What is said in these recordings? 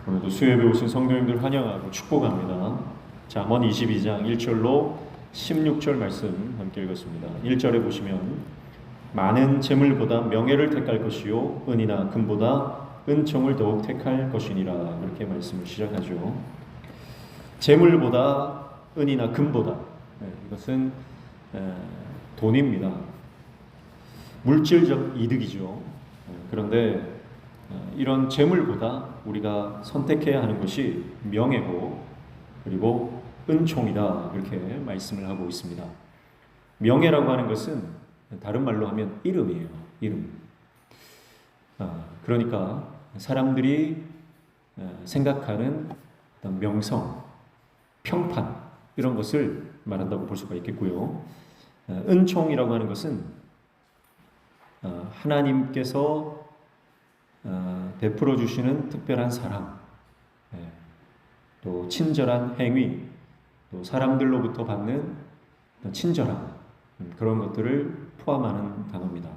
오늘도 수요예배 오신 성도님들 환영하고 축복합니다. 잠언 22장 1절로 16절 말씀 함께 읽었습니다. 1절에 보시면 많은 재물보다 명예를 택할 것이요 은이나 금보다 은총을 더욱 택할 것이니라, 이렇게 말씀을 시작하죠. 재물보다 은이나 금보다, 이것은 돈입니다. 물질적 이득이죠. 그런데 이런 재물보다 우리가 선택해야 하는 것이 명예고, 그리고 은총이다, 이렇게 말씀을 하고 있습니다. 명예라고 하는 것은 다른 말로 하면 이름이에요. 이름. 그러니까 사람들이 생각하는 어떤 명성, 평판, 이런 것을 말한다고 볼 수가 있겠고요. 은총이라고 하는 것은 하나님께서 베풀어 주시는 특별한 사랑, 또 친절한 행위, 또 사람들로부터 받는 친절함, 그런 것들을 포함하는 단어입니다.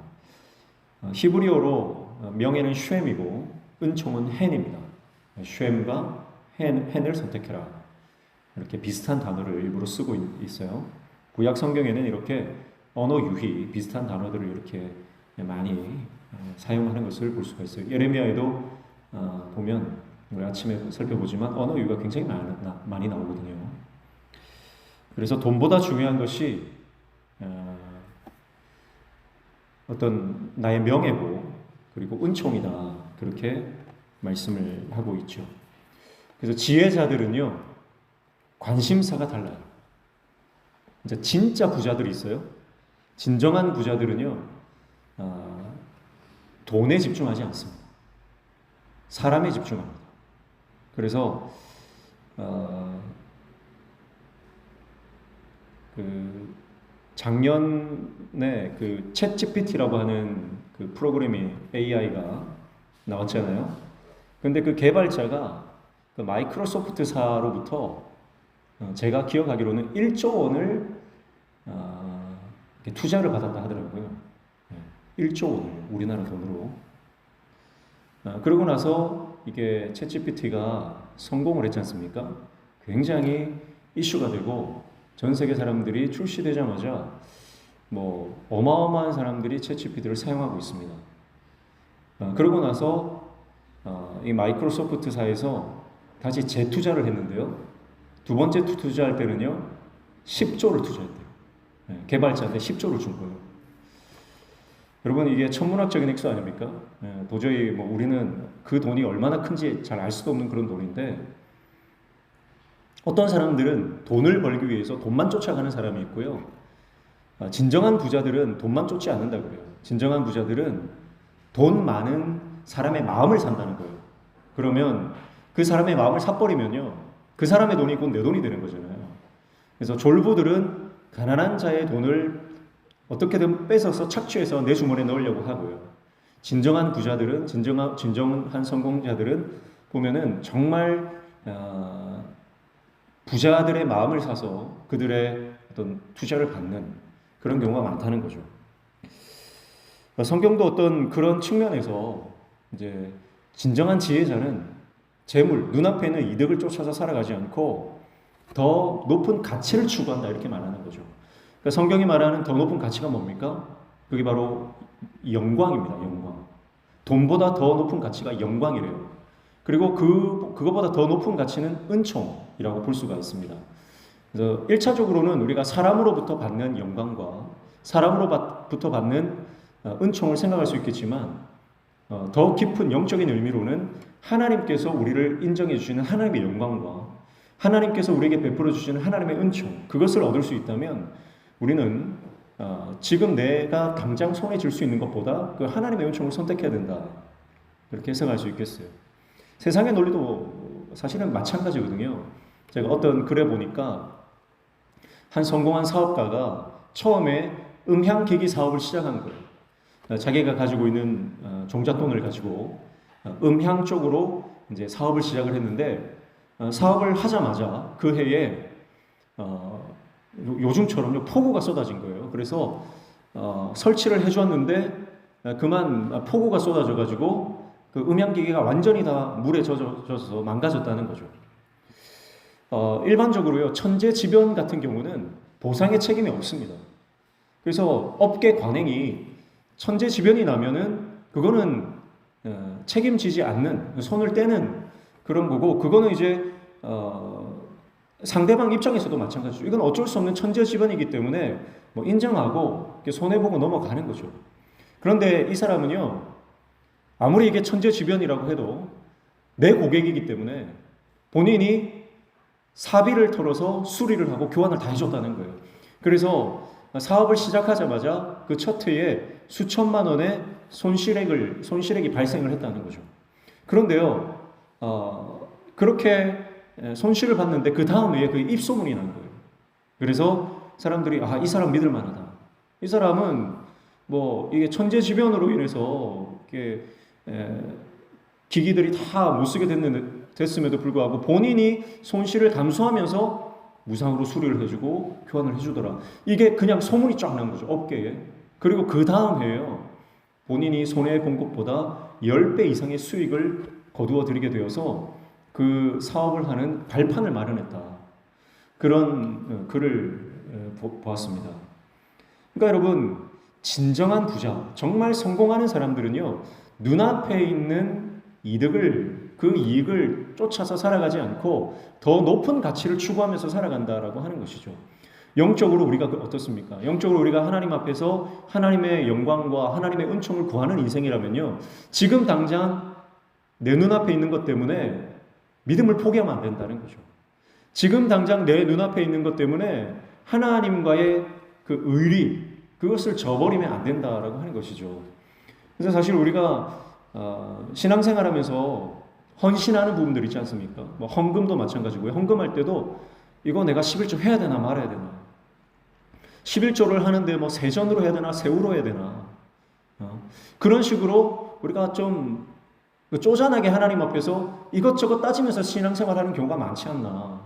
히브리어로 명예는 쉐임이고 은총은 헨입니다. 쉐임과 헨을 선택해라, 이렇게 비슷한 단어를 일부러 쓰고 있어요. 구약 성경에는 이렇게 언어 유희, 비슷한 단어들을 이렇게 많이 사용하는 것을 볼 수가 있어요. 예레미야에도 보면 우리 아침에 살펴보지만 언어 유희가 굉장히 많이 나오거든요. 그래서 돈보다 중요한 것이 어떤 나의 명예고, 그리고 은총이다, 그렇게 말씀을 하고 있죠. 그래서 지혜자들은요, 관심사가 달라요. 이제 진짜 부자들이 있어요. 진정한 부자들은요, 돈에 집중하지 않습니다. 사람에 집중합니다. 그래서 작년에 챗 GPT라고 하는 그 프로그램이 AI가 나왔잖아요. 근데 그 개발자가 그 마이크로소프트사로부터 제가 기억하기로는 1조 원을 투자를 받았다 하더라고요. 1조 원을 우리나라 돈으로. 그러고 나서 이게 챗GPT가 성공을 했지 않습니까? 굉장히 이슈가 되고 전 세계 사람들이 출시되자마자 뭐 어마어마한 사람들이 챗GPT를 사용하고 있습니다. 그러고 나서 이 마이크로소프트사에서 다시 재투자를 했는데요. 두 번째 투자할 때는요, 10조를 투자했대요. 개발자한테 10조를 준 거예요. 여러분, 이게 천문학적인 액수 아닙니까? 도저히 뭐 우리는 그 돈이 얼마나 큰지 잘 알 수도 없는 그런 돈인데, 어떤 사람들은 돈을 벌기 위해서 돈만 쫓아가는 사람이 있고요. 진정한 부자들은 돈만 쫓지 않는다 그래요. 진정한 부자들은 돈 많은 사람의 마음을 산다는 거예요. 그러면 그 사람의 마음을 사버리면요, 그 사람의 돈이 곧 내 돈이 되는 거잖아요. 그래서 졸부들은 가난한 자의 돈을 어떻게든 뺏어서 착취해서 내 주머니에 넣으려고 하고요. 진정한 부자들은, 진정한 성공자들은 보면은 정말 부자들의 마음을 사서 그들의 어떤 투자를 받는 그런 경우가 많다는 거죠. 성경도 어떤 그런 측면에서 이제 진정한 지혜자는 재물, 눈앞에 있는 이득을 쫓아서 살아가지 않고 더 높은 가치를 추구한다, 이렇게 말하는 거죠. 그러니까 성경이 말하는 더 높은 가치가 뭡니까? 그게 바로 영광입니다. 영광. 돈보다 더 높은 가치가 영광이래요. 그리고 그거보다 더 높은 가치는 은총이라고 볼 수가 있습니다. 그래서 1차적으로는 우리가 사람으로부터 받는 영광과 사람으로부터 받는 은총을 생각할 수 있겠지만, 더 깊은 영적인 의미로는 하나님께서 우리를 인정해 주시는 하나님의 영광과 하나님께서 우리에게 베풀어 주시는 하나님의 은총, 그것을 얻을 수 있다면 우리는 지금 내가 당장 손에 쥘 수 있는 것보다 그 하나님의 은총을 선택해야 된다, 그렇게 해석할 수 있겠어요. 세상의 논리도 사실은 마찬가지거든요. 제가 어떤 글에 보니까 한 성공한 사업가가 처음에 음향기기 사업을 시작한 거예요. 자기가 가지고 있는 종잣돈을 가지고 음향 쪽으로 이제 사업을 시작을 했는데, 사업을 하자마자 그 해에 요즘처럼요, 폭우가 쏟아진 거예요. 그래서 설치를 해주었는데 그만 폭우가 쏟아져가지고 그 음향기계가 완전히 다 물에 젖어서 망가졌다는 거죠. 일반적으로요, 천재지변 같은 경우는 보상의 책임이 없습니다. 그래서 업계 관행이 천재지변이 나면은 그거는 책임지지 않는, 손을 떼는 그런 거고, 그거는 이제 상대방 입장에서도 마찬가지죠. 이건 어쩔 수 없는 천재지변이기 때문에 뭐 인정하고 손해보고 넘어가는 거죠. 그런데 이 사람은요, 아무리 이게 천재지변이라고 해도 내 고객이기 때문에 본인이 사비를 털어서 수리를 하고 교환을 다 해줬다는 거예요. 그래서 사업을 시작하자마자 그 첫 해에 수천만 원의 손실액이 발생을 했다는 거죠. 그런데요, 그렇게 손실을 봤는데 그 다음 해에 그 입소문이 난 거예요. 그래서 사람들이 이 사람 믿을 만하다. 이 사람은 뭐 이게 천재지변으로 인해서 이렇게 기기들이 다 못 쓰게 됐음에도 불구하고 본인이 손실을 감수하면서 무상으로 수리를 해주고 교환을 해주더라. 이게 그냥 소문이 쫙 난 거죠, 업계에. 그리고 그 다음 해에요, 본인이 손해본 것보다 10배 이상의 수익을 거두어 들이게 되어서 그 사업을 하는 발판을 마련했다. 그런 글을 보았습니다. 그러니까 여러분, 진정한 부자, 정말 성공하는 사람들은요, 눈앞에 있는 그 이익을 쫓아서 살아가지 않고 더 높은 가치를 추구하면서 살아간다라고 하는 것이죠. 영적으로 우리가 어떻습니까? 영적으로 우리가 하나님 앞에서 하나님의 영광과 하나님의 은총을 구하는 인생이라면요, 지금 당장 내 눈앞에 있는 것 때문에 믿음을 포기하면 안 된다는 거죠. 지금 당장 내 눈앞에 있는 것 때문에 하나님과의 그 의리, 그것을 저버리면 안 된다라고 하는 것이죠. 그래서 사실 우리가 신앙생활하면서 헌신하는 부분들 있지 않습니까? 뭐 헌금도 마찬가지고요. 헌금할 때도 이거 내가 11조 해야 되나 말아야 되나? 11조를 하는데 뭐 세전으로 해야 되나 세후로 해야 되나? 그런 식으로 우리가 좀 쪼잔하게 하나님 앞에서 이것저것 따지면서 신앙생활하는 경우가 많지 않나.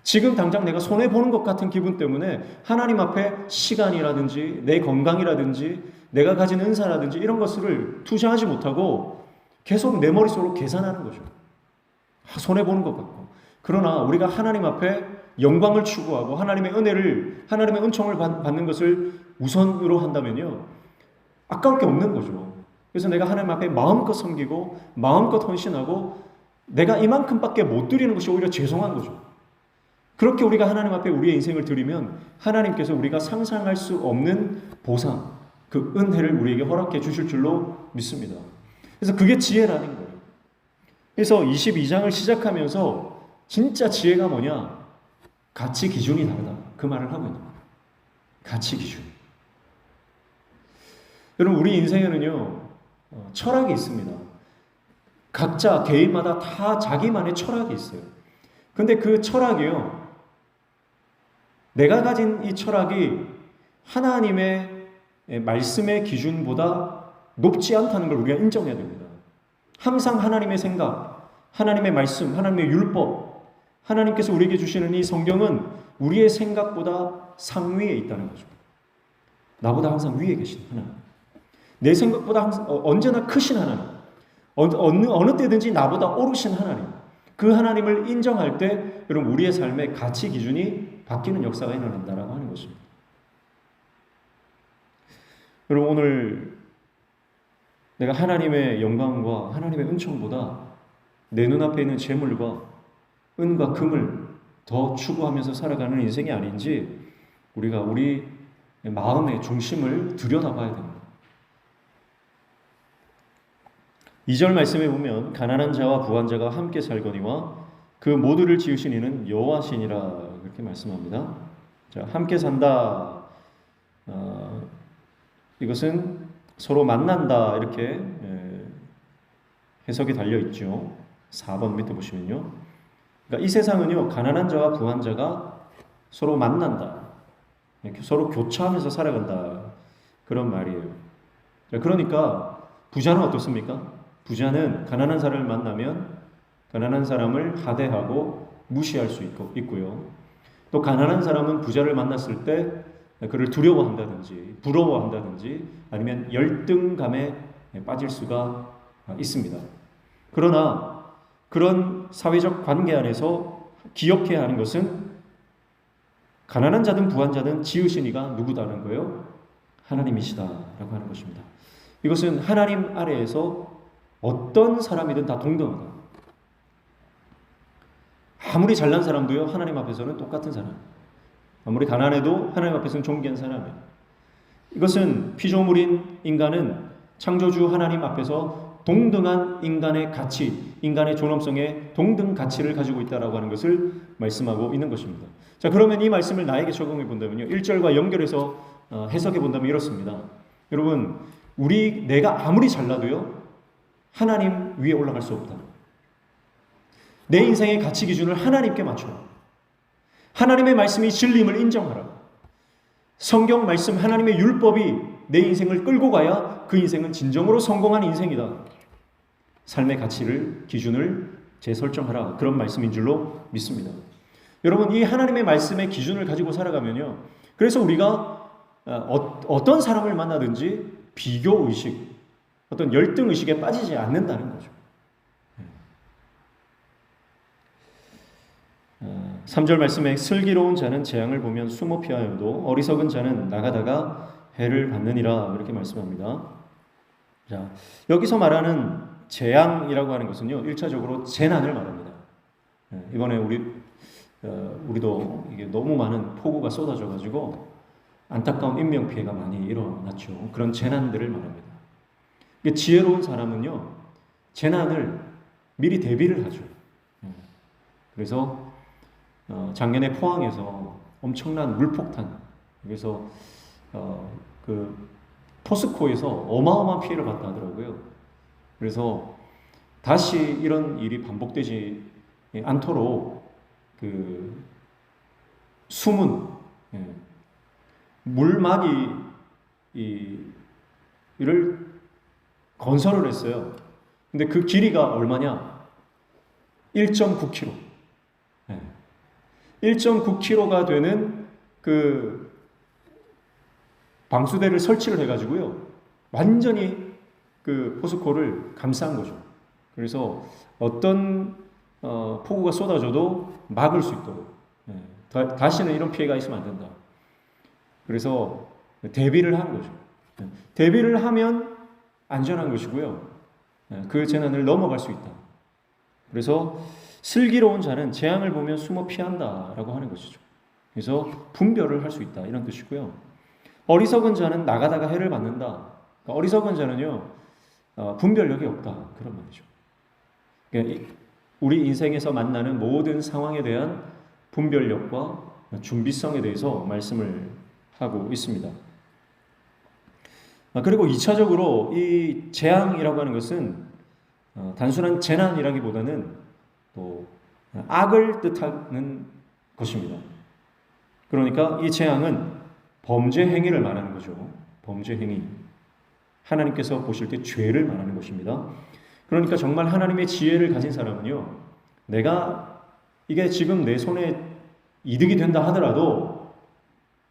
지금 당장 내가 손해보는 것 같은 기분 때문에 하나님 앞에 시간이라든지 내 건강이라든지 내가 가진 은사라든지 이런 것을 투자하지 못하고 계속 내 머릿속으로 계산하는 거죠. 손해보는 것 같고. 그러나 우리가 하나님 앞에 영광을 추구하고 하나님의 은혜를, 하나님의 은총을 받는 것을 우선으로 한다면요, 아까울 게 없는 거죠. 그래서 내가 하나님 앞에 마음껏 섬기고 마음껏 헌신하고 내가 이만큼밖에 못 드리는 것이 오히려 죄송한 거죠. 그렇게 우리가 하나님 앞에 우리의 인생을 드리면 하나님께서 우리가 상상할 수 없는 보상, 그 은혜를 우리에게 허락해 주실 줄로 믿습니다. 그래서 그게 지혜라는 거예요. 그래서 22장을 시작하면서 진짜 지혜가 뭐냐? 가치 기준이 다르다. 그 말을 하고 있는 거예요. 가치 기준. 여러분, 우리 인생에는요, 철학이 있습니다. 각자 개인마다 다 자기만의 철학이 있어요. 근데 그 철학이요, 내가 가진 이 철학이 하나님의 말씀의 기준보다 높지 않다는 걸 우리가 인정해야 됩니다. 항상 하나님의 생각, 하나님의 말씀, 하나님의 율법, 하나님께서 우리에게 주시는 이 성경은 우리의 생각보다 상위에 있다는 거죠. 나보다 항상 위에 계신 하나님. 내 생각보다 항상, 언제나 크신 하나님. 어느 때든지 나보다 오르신 하나님. 그 하나님을 인정할 때 여러분, 우리의 삶의 가치 기준이 바뀌는 역사가 일어난다라고 하는 것입니다. 여러분, 오늘 내가 하나님의 영광과 하나님의 은총보다 내 눈앞에 있는 재물과 은과 금을 더 추구하면서 살아가는 인생이 아닌지 우리가 우리 마음의 중심을 들여다봐야 됩니다. 2절 말씀에 보면 가난한 자와 부한 자가 함께 살거니와 그 모두를 지으신 이는 여호와시니라, 그렇게 말씀합니다. 자, 함께 산다. 이것은 서로 만난다, 이렇게 해석이 달려 있죠. 4번 밑에 보시면요. 그러니까 이 세상은요, 가난한 자와 부한 자가 서로 만난다, 서로 교차하면서 살아간다, 그런 말이에요. 그러니까 부자는 어떻습니까? 부자는 가난한 사람을 만나면 가난한 사람을 하대하고 무시할 수 있고요. 또 가난한 사람은 부자를 만났을 때 그를 두려워한다든지 부러워한다든지 아니면 열등감에 빠질 수가 있습니다. 그러나 그런 사회적 관계 안에서 기억해야 하는 것은 가난한 자든 부한 자든 지으신 이가 누구다는 거예요? 하나님이시다라고 하는 것입니다. 이것은 하나님 아래에서 어떤 사람이든 다 동등하다. 아무리 잘난 사람도요, 하나님 앞에서는 똑같은 사람. 아무리 가난해도 하나님 앞에서는 존귀한 사람이에요. 이것은 피조물인 인간은 창조주 하나님 앞에서 동등한 인간의 가치, 인간의 존엄성에 동등 가치를 가지고 있다라고 하는 것을 말씀하고 있는 것입니다. 자, 그러면 이 말씀을 나에게 적용해 본다면요, 1절과 연결해서 해석해 본다면 이렇습니다. 여러분, 내가 아무리 잘나도요, 하나님 위에 올라갈 수 없다. 내 인생의 가치 기준을 하나님께 맞춰라. 하나님의 말씀이 진리임을 인정하라. 성경 말씀, 하나님의 율법이 내 인생을 끌고 가야 그 인생은 진정으로 성공한 인생이다. 삶의 가치를, 기준을 재설정하라. 그런 말씀인 줄로 믿습니다. 여러분, 이 하나님의 말씀의 기준을 가지고 살아가면요, 그래서 우리가 어떤 사람을 만나든지 비교의식, 어떤 열등의식에 빠지지 않는다는 거죠. 3절 말씀에 슬기로운 자는 재앙을 보면 숨어 피하여도 어리석은 자는 나가다가 해를 받느니라, 이렇게 말씀합니다. 자, 여기서 말하는 재앙이라고 하는 것은요, 1차적으로 재난을 말합니다. 이번에 우리도 이게 너무 많은 폭우가 쏟아져가지고 안타까운 인명피해가 많이 일어났죠. 그런 재난들을 말합니다. 지혜로운 사람은요, 재난을 미리 대비를 하죠. 그래서 작년에 포항에서 엄청난 물폭탄, 그래서 그 포스코에서 어마어마한 피해를 봤다 하더라고요. 그래서 다시 이런 일이 반복되지 않도록 그 숨은 물막이를 건설을 했어요. 근데 그 길이가 얼마냐? 1.9km. 1.9km가 되는 그 방수대를 설치를 해가지고요, 완전히 그 포스코를 감싼 거죠. 그래서 어떤 폭우가 쏟아져도 막을 수 있도록, 다시는 이런 피해가 있으면 안 된다. 그래서 대비를 하는 거죠. 대비를 하면 안전한 것이고요, 그 재난을 넘어갈 수 있다. 그래서 슬기로운 자는 재앙을 보면 숨어 피한다라고 하는 것이죠. 그래서 분별을 할 수 있다, 이런 뜻이고요. 어리석은 자는 나가다가 해를 받는다. 그러니까 어리석은 자는요, 분별력이 없다, 그런 말이죠. 그러니까 우리 인생에서 만나는 모든 상황에 대한 분별력과 준비성에 대해서 말씀을 하고 있습니다. 그리고 2차적으로 이 재앙이라고 하는 것은 단순한 재난이라기보다는 또 악을 뜻하는 것입니다. 그러니까 이 재앙은 범죄 행위를 말하는 거죠. 범죄 행위. 하나님께서 보실 때 죄를 말하는 것입니다. 그러니까 정말 하나님의 지혜를 가진 사람은요, 내가 이게 지금 내 손에 이득이 된다 하더라도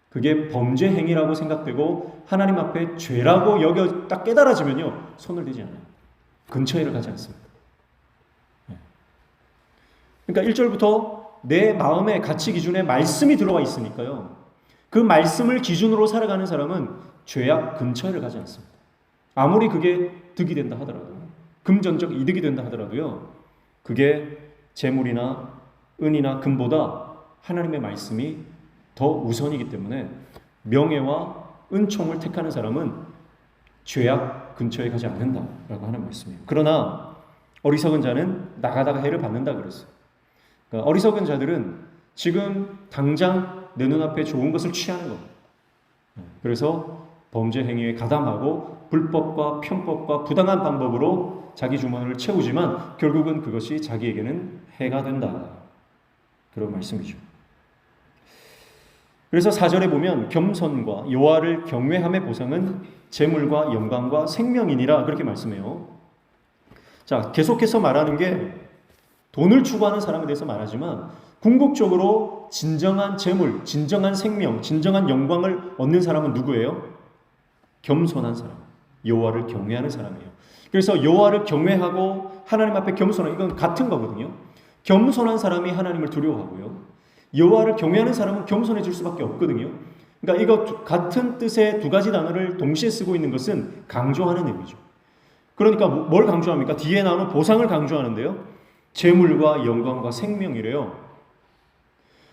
그게 범죄 행위라고 생각되고 하나님 앞에 죄라고 딱 깨달아지면요, 손을 대지 않아요. 근처에를 가지 않습니다. 그러니까 1절부터 내 마음의 가치 기준에 말씀이 들어와 있으니까요, 그 말씀을 기준으로 살아가는 사람은 죄악 근처에를 가지 않습니다. 아무리 그게 득이 된다 하더라도, 금전적 이득이 된다 하더라도요, 그게 재물이나 은이나 금보다 하나님의 말씀이 더 우선이기 때문에 명예와 은총을 택하는 사람은 죄악 근처에 가지 않는다라고 하는 말씀이에요. 그러나 어리석은 자는 나가다가 해를 받는다 그랬어요. 그러니까 어리석은 자들은 지금 당장 내 눈앞에 좋은 것을 취하는 겁니다. 그래서 범죄 행위에 가담하고 불법과 편법과 부당한 방법으로 자기 주머니를 채우지만 결국은 그것이 자기에게는 해가 된다, 그런 말씀이죠. 그래서 4절에 보면 겸손과 여호와를 경외함의 보상은 재물과 영광과 생명이니라, 그렇게 말씀해요. 자, 계속해서 말하는 게 돈을 추구하는 사람에 대해서 말하지만 궁극적으로 진정한 재물, 진정한 생명, 진정한 영광을 얻는 사람은 누구예요? 겸손한 사람, 여호와를 경외하는 사람이에요. 그래서 여호와를 경외하고 하나님 앞에 겸손한, 이건 같은 거거든요. 겸손한 사람이 하나님을 두려워하고요. 여호와를 경외하는 사람은 겸손해질 수밖에 없거든요. 그러니까 이거 같은 뜻의 두 가지 단어를 동시에 쓰고 있는 것은 강조하는 의미죠. 그러니까 뭘 강조합니까? 뒤에 나오는 보상을 강조하는데요. 재물과 영광과 생명이래요.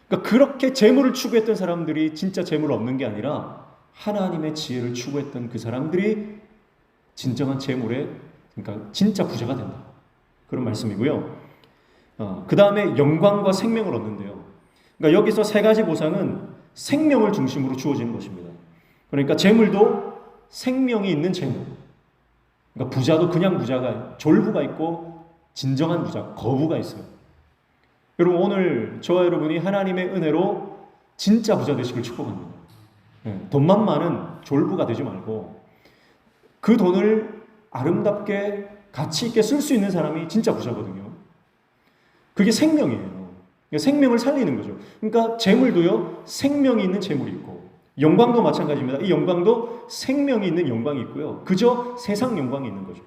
그러니까 그렇게 재물을 추구했던 사람들이 진짜 재물을 얻는 게 아니라 하나님의 지혜를 추구했던 그 사람들이 진정한 재물에, 그러니까 진짜 부자가 된다. 그런 말씀이고요. 그 다음에 영광과 생명을 얻는데요. 그러니까 여기서 세 가지 보상은 생명을 중심으로 주어지는 것입니다. 그러니까 재물도 생명이 있는 재물. 그러니까 부자도 그냥 부자가, 졸부가 있고 진정한 부자, 거부가 있어요. 여러분, 오늘 저와 여러분이 하나님의 은혜로 진짜 부자 되시길 축복합니다. 돈만 많은 졸부가 되지 말고 그 돈을 아름답게 가치 있게 쓸 수 있는 사람이 진짜 부자거든요. 그게 생명이에요. 생명을 살리는 거죠. 그러니까 재물도요, 생명이 있는 재물이 있고, 영광도 마찬가지입니다. 이 영광도 생명이 있는 영광이 있고요. 그저 세상 영광이 있는 거죠.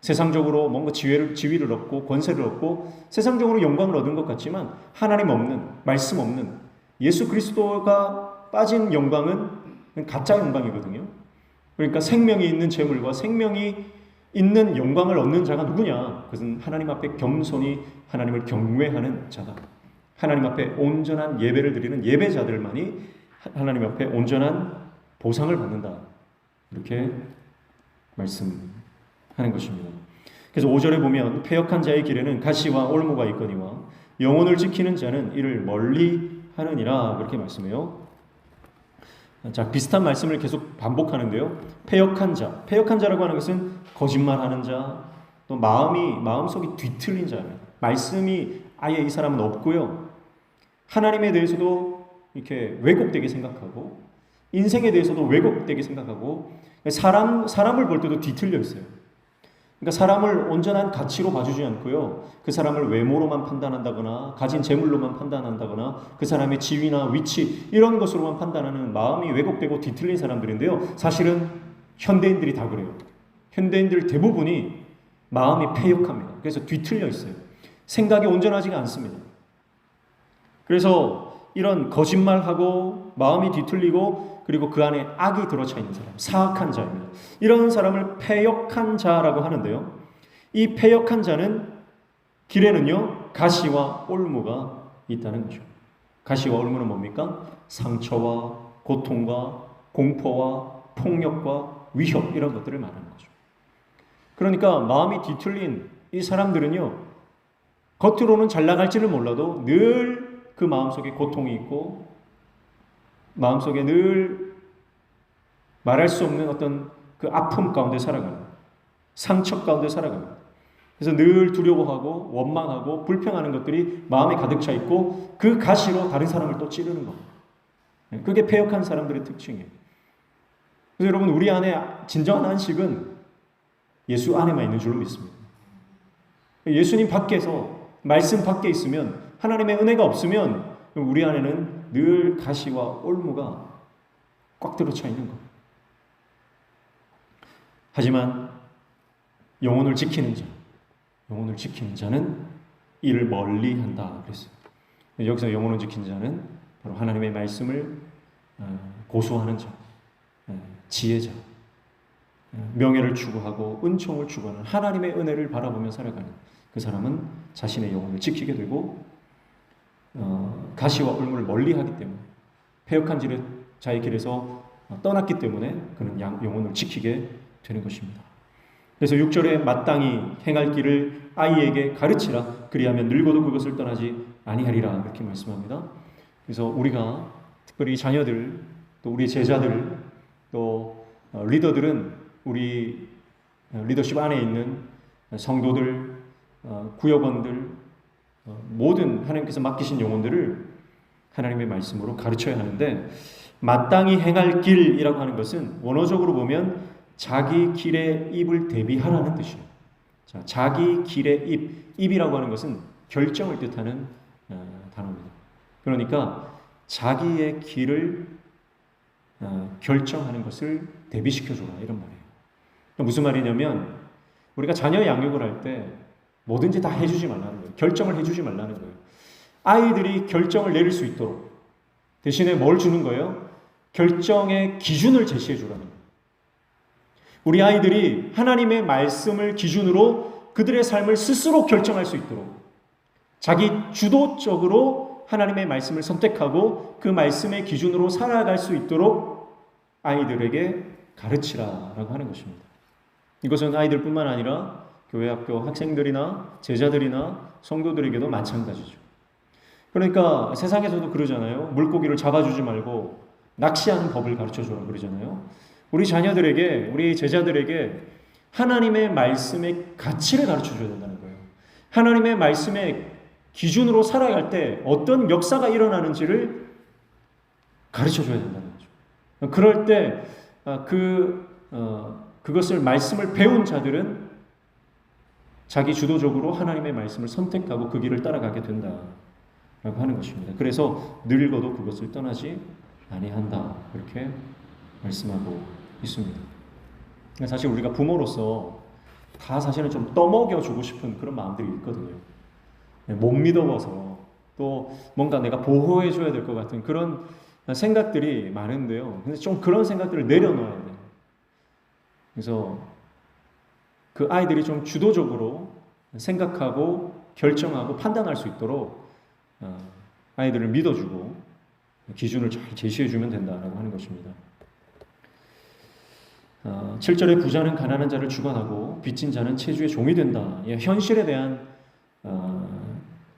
세상적으로 뭔가 지위를 얻고 권세를 얻고 세상적으로 영광을 얻은 것 같지만 하나님 없는, 말씀 없는 예수 그리스도가 빠진 영광은 가짜 영광이거든요. 그러니까 생명이 있는 재물과 생명이 있는 영광을 얻는 자가 누구냐? 그것은 하나님 앞에 겸손히 하나님을 경외하는 자다. 하나님 앞에 온전한 예배를 드리는 예배자들만이 하나님 앞에 온전한 보상을 받는다. 이렇게 말씀하는 것입니다. 그래서 5절에 보면 패역한 자의 길에는 가시와 올무가 있거니와 영혼을 지키는 자는 이를 멀리 하느니라. 그렇게 말씀해요. 자, 비슷한 말씀을 계속 반복하는데요. 패역한 자, 패역한 자라고 하는 것은 거짓말하는 자, 또 마음속이 뒤틀린 자입니다. 말씀이 아예 이 사람은 없고요. 하나님에 대해서도 이렇게 왜곡되게 생각하고 인생에 대해서도 왜곡되게 생각하고 사람을 볼 때도 뒤틀려 있어요. 그러니까 사람을 온전한 가치로 봐주지 않고요. 그 사람을 외모로만 판단한다거나 가진 재물로만 판단한다거나 그 사람의 지위나 위치 이런 것으로만 판단하는 마음이 왜곡되고 뒤틀린 사람들인데요. 사실은 현대인들이 다 그래요. 현대인들 대부분이 마음이 패역합니다. 그래서 뒤틀려 있어요. 생각이 온전하지가 않습니다. 그래서 이런 거짓말하고 마음이 뒤틀리고 그리고 그 안에 악이 들어차 있는 사람, 사악한 자입니다. 이런 사람을 패역한 자라고 하는데요. 이 패역한 자는 길에는요, 가시와 올무가 있다는 거죠. 가시와 올무는 뭡니까? 상처와 고통과 공포와 폭력과 위협 이런 것들을 말하는 거죠. 그러니까 마음이 뒤틀린 이 사람들은요, 겉으로는 잘 나갈지는 몰라도 늘 그 마음속에 고통이 있고 마음속에 늘 말할 수 없는 어떤 그 아픔 가운데 살아갑니다. 상처 가운데 살아갑니다. 그래서 늘 두려워하고 원망하고 불평하는 것들이 마음에 가득 차 있고 그 가시로 다른 사람을 또 찌르는 겁니다. 그게 패역한 사람들의 특징이에요. 그래서 여러분, 우리 안에 진정한 안식은 예수 안에만 있는 줄로 믿습니다. 예수님 밖에서, 말씀 밖에 있으면, 하나님의 은혜가 없으면 우리 안에는 늘 가시와 올무가 꽉 들어차 있는 겁니다. 하지만 영혼을 지키는 자는 이를 멀리 한다 그랬어요. 여기서 영혼을 지키는 자는 바로 하나님의 말씀을 고수하는 자, 지혜자, 명예를 추구하고 은총을 추구하는 하나님의 은혜를 바라보며 살아가는 그 사람은 자신의 영혼을 지키게 되고 가시와 올무를 멀리하기 때문에 패역한 자의 길에서 떠났기 때문에 그는 영혼을 지키게 되는 것입니다. 그래서 6절에 마땅히 행할 길을 아이에게 가르치라. 그리하면 늙어도 그것을 떠나지 아니하리라. 이렇게 말씀합니다. 그래서 우리가 특별히 자녀들, 또 우리 제자들, 또 리더들은 우리 리더십 안에 있는 성도들, 구역원들, 모든 하나님께서 맡기신 영혼들을 하나님의 말씀으로 가르쳐야 하는데, 마땅히 행할 길이라고 하는 것은 원어적으로 보면 자기 길의 입을 대비하라는 뜻이에요. 자, 자기 길의 입이라고 하는 것은 결정을 뜻하는 단어입니다. 그러니까 자기의 길을 결정하는 것을 대비시켜줘라, 이런 말이에요. 무슨 말이냐면 우리가 자녀 양육을 할 때 뭐든지 다 해주지 말라는 거예요. 결정을 해주지 말라는 거예요. 아이들이 결정을 내릴 수 있도록 대신에 뭘 주는 거예요? 결정의 기준을 제시해 주라는 거예요. 우리 아이들이 하나님의 말씀을 기준으로 그들의 삶을 스스로 결정할 수 있도록 자기 주도적으로 하나님의 말씀을 선택하고 그 말씀의 기준으로 살아갈 수 있도록 아이들에게 가르치라라고 하는 것입니다. 이것은 아이들뿐만 아니라 교회 학교 학생들이나 제자들이나 성도들에게도 마찬가지죠. 그러니까 세상에서도 그러잖아요. 물고기를 잡아주지 말고 낚시하는 법을 가르쳐주라 그러잖아요. 우리 자녀들에게, 우리 제자들에게 하나님의 말씀의 가치를 가르쳐줘야 된다는 거예요. 하나님의 말씀의 기준으로 살아갈 때 어떤 역사가 일어나는지를 가르쳐줘야 된다는 거죠. 그럴 때 그것을 말씀을 배운 자들은 자기 주도적으로 하나님의 말씀을 선택하고 그 길을 따라가게 된다라고 하는 것입니다. 그래서 늙어도 그것을 떠나지 아니한다 이렇게 말씀하고 있습니다. 사실 우리가 부모로서 다 사실은 좀 떠먹여주고 싶은 그런 마음들이 있거든요. 못 믿어봐서 또 뭔가 내가 보호해줘야 될 것 같은 그런 생각들이 많은데요. 근데 좀 그런 생각들을 내려놓아야 돼요. 그래서 그 아이들이 좀 주도적으로 생각하고 결정하고 판단할 수 있도록 아이들을 믿어주고 기준을 잘 제시해주면 된다라고 하는 것입니다. 7절에 부자는 가난한 자를 주관하고 빚진 자는 체주의 종이 된다. 현실에 대한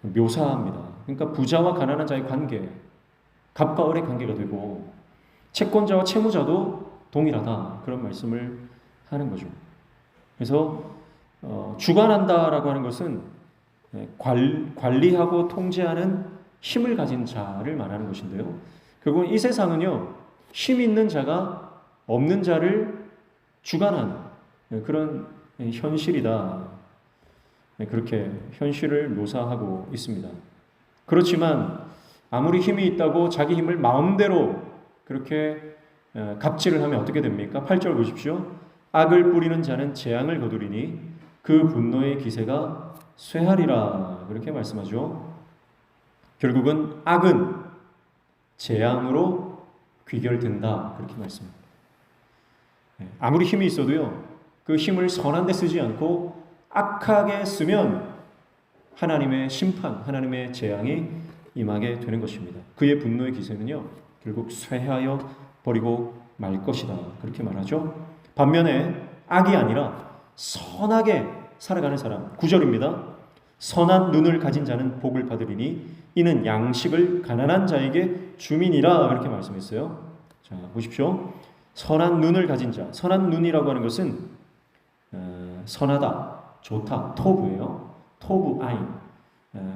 묘사입니다. 그러니까 부자와 가난한 자의 관계, 갑과 을의 관계가 되고 채권자와 채무자도 동일하다. 그런 말씀을 하는 거죠. 그래서 주관한다라고 하는 것은 관리하고 통제하는 힘을 가진 자를 말하는 것인데요. 결국 이 세상은요, 힘 있는 자가 없는 자를 주관하는 그런 현실이다. 그렇게 현실을 묘사하고 있습니다. 그렇지만 아무리 힘이 있다고 자기 힘을 마음대로 그렇게 갑질을 하면 어떻게 됩니까? 8절 보십시오. 악을 뿌리는 자는 재앙을 거두리니 그 분노의 기세가 쇠하리라. 그렇게 말씀하죠. 결국은 악은 재앙으로 귀결된다. 그렇게 말씀합니다. 아무리 힘이 있어도요, 그 힘을 선한 데 쓰지 않고 악하게 쓰면 하나님의 심판, 하나님의 재앙이 임하게 되는 것입니다. 그의 분노의 기세는요, 결국 쇠하여 버리고 말 것이다. 그렇게 말하죠. 반면에 악이 아니라 선하게 살아가는 사람, 9절입니다. 선한 눈을 가진 자는 복을 받으리니 이는 양식을 가난한 자에게 주민이라. 그렇게 말씀했어요. 자, 보십시오. 선한 눈을 가진 자, 선한 눈이라고 하는 것은 선하다, 좋다, 토부예요. 토부 아인,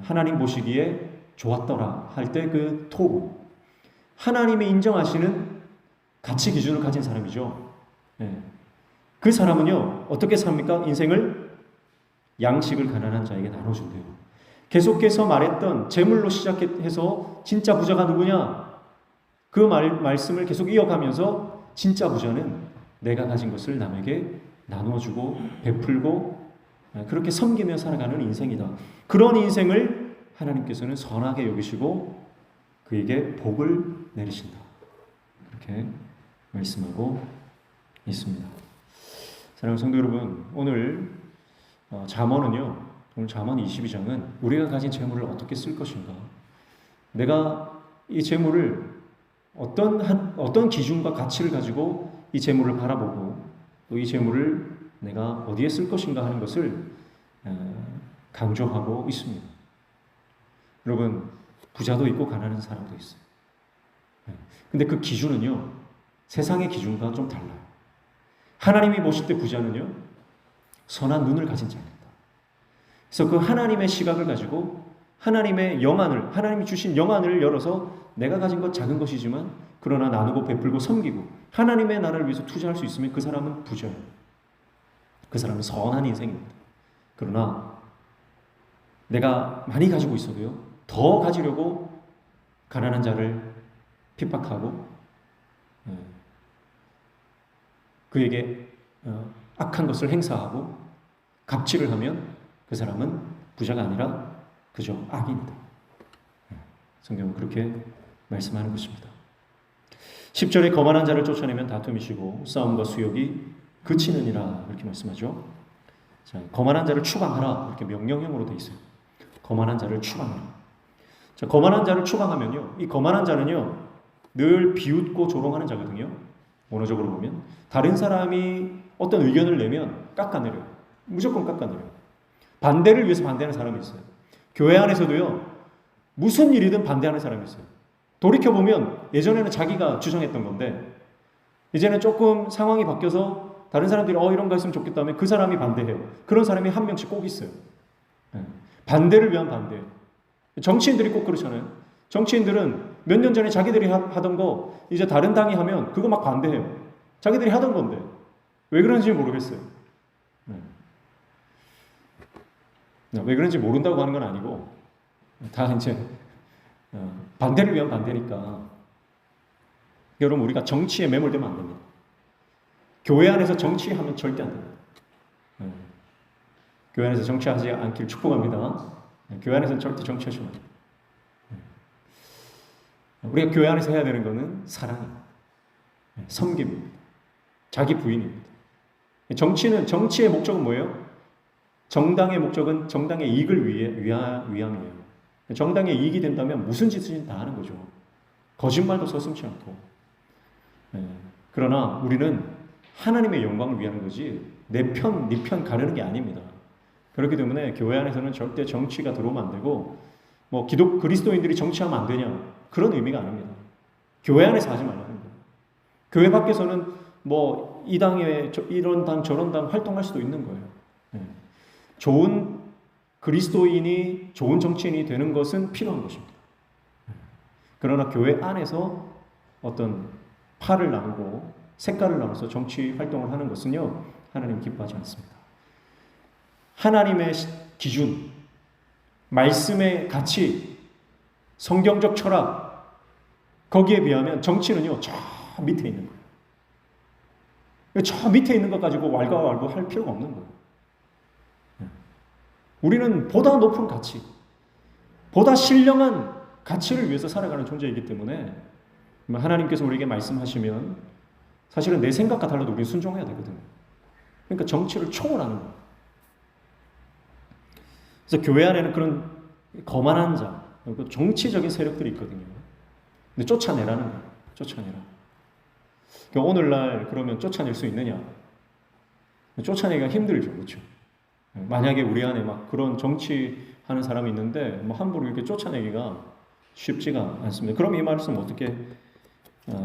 하나님 보시기에 좋았더라 할 때 그 토부, 하나님이 인정하시는 가치 기준을 가진 사람이죠. 그 사람은요 어떻게 삽니까? 인생을 양식을 가난한 자에게 나눠준대요. 계속해서 말했던 재물로 시작해서 진짜 부자가 누구냐, 그 말씀을 계속 이어가면서 진짜 부자는 내가 가진 것을 남에게 나눠주고 베풀고 그렇게 섬기며 살아가는 인생이다. 그런 인생을 하나님께서는 선하게 여기시고 그에게 복을 내리신다. 그렇게 말씀하고 있습니다. 사랑하는 성도 여러분, 오늘 잠언은요, 오늘 잠언 22장은 우리가 가진 재물을 어떻게 쓸 것인가, 내가 이 재물을 어떤 기준과 가치를 가지고 이 재물을 바라보고 또 이 재물을 내가 어디에 쓸 것인가 하는 것을 강조하고 있습니다. 여러분, 부자도 있고 가난한 사람도 있어요. 근데 그 기준은요, 세상의 기준과 좀 달라요. 하나님이 보실 때 부자는요, 선한 눈을 가진 자입니다. 그래서 그 하나님의 시각을 가지고 하나님의 영안을, 하나님이 주신 영안을 열어서 내가 가진 것 작은 것이지만 그러나 나누고 베풀고 섬기고 하나님의 나라를 위해서 투자할 수 있으면 그 사람은 부자예요. 그 사람은 선한 인생입니다. 그러나 내가 많이 가지고 있어도요, 더 가지려고 가난한 자를 핍박하고 그에게 악한 것을 행사하고 갑질을 하면 그 사람은 부자가 아니라 그저 악인이다. 성경은 그렇게 말씀하는 것입니다. 10절에 거만한 자를 쫓아내면 다툼이 쉬고 싸움과 수욕이 그치느니라 이렇게 말씀하죠. 자, 거만한 자를 추방하라 이렇게 명령형으로 되어 있어요. 거만한 자를 추방하라. 자, 거만한 자를 추방하면요, 이 거만한 자는요 늘 비웃고 조롱하는 자거든요. 원어적으로 보면 다른 사람이 어떤 의견을 내면 깎아내려요. 무조건 깎아내려요. 반대를 위해서 반대하는 사람이 있어요. 교회 안에서도요 무슨 일이든 반대하는 사람이 있어요. 돌이켜보면 예전에는 자기가 주장했던 건데 이제는 조금 상황이 바뀌어서 다른 사람들이 이런 거 했으면 좋겠다 하면 그 사람이 반대해요. 그런 사람이 한 명씩 꼭 있어요. 반대를 위한 반대. 정치인들이 꼭 그렇잖아요. 정치인들은 몇 년 전에 자기들이 하던 거 이제 다른 당이 하면 그거 막 반대해요. 자기들이 하던 건데 왜 그런지 모르겠어요. 왜 그런지 모른다고 하는 건 아니고 다 이제 반대를 위한 반대니까. 여러분, 우리가 정치에 매몰되면 안 됩니다. 교회 안에서 정치하면 절대 안 됩니다. 교회 안에서 정치하지 않길 축복합니다. 교회 안에서는 절대 정치하시면 안 됩니다. 우리가 교회 안에서 해야 되는 것은 사랑입니다. 섬김입니다. 자기 부인입니다. 정치의 목적은 뭐예요? 정당의 목적은 정당의 이익을 위함이에요. 정당의 이익이 된다면 무슨 짓이든 다 하는 거죠. 거짓말도 서슴지 않고. 그러나 우리는 하나님의 영광을 위하는 거지 내 편, 네 편 가르는 게 아닙니다. 그렇기 때문에 교회 안에서는 절대 정치가 들어오면 안 되고 뭐 그리스도인들이 정치하면 안 되냐 그런 의미가 아닙니다. 교회 안에서 하지 말라는 거예요. 교회 밖에서는 뭐 이 당에 이런 당 저런 당 활동할 수도 있는 거예요. 좋은 그리스도인이 좋은 정치인이 되는 것은 필요한 것입니다. 그러나 교회 안에서 어떤 팔을 나누고 색깔을 나눠서 정치 활동을 하는 것은요 하나님 기뻐하지 않습니다. 하나님의 기준, 말씀의 가치, 성경적 철학 거기에 비하면 정치는요 저 밑에 있는 거예요. 저 밑에 있는 것 가지고 왈가왈부 할 필요가 없는 거예요. 우리는 보다 높은 가치, 보다 신령한 가치를 위해서 살아가는 존재이기 때문에 하나님께서 우리에게 말씀하시면 사실은 내 생각과 달라도 우리는 순종해야 되거든요. 그러니까 정치를 초월하는 거예요. 그래서 교회 안에는 그런 거만한 자, 정치적인 세력들이 있거든요. 근데 쫓아내라는 거예요. 쫓아내라. 그러니까 오늘날 그러면 쫓아낼 수 있느냐? 쫓아내기가 힘들죠. 그렇죠? 만약에 우리 안에 막 그런 정치하는 사람이 있는데 뭐 함부로 이렇게 쫓아내기가 쉽지가 않습니다. 그럼 이 말씀 어떻게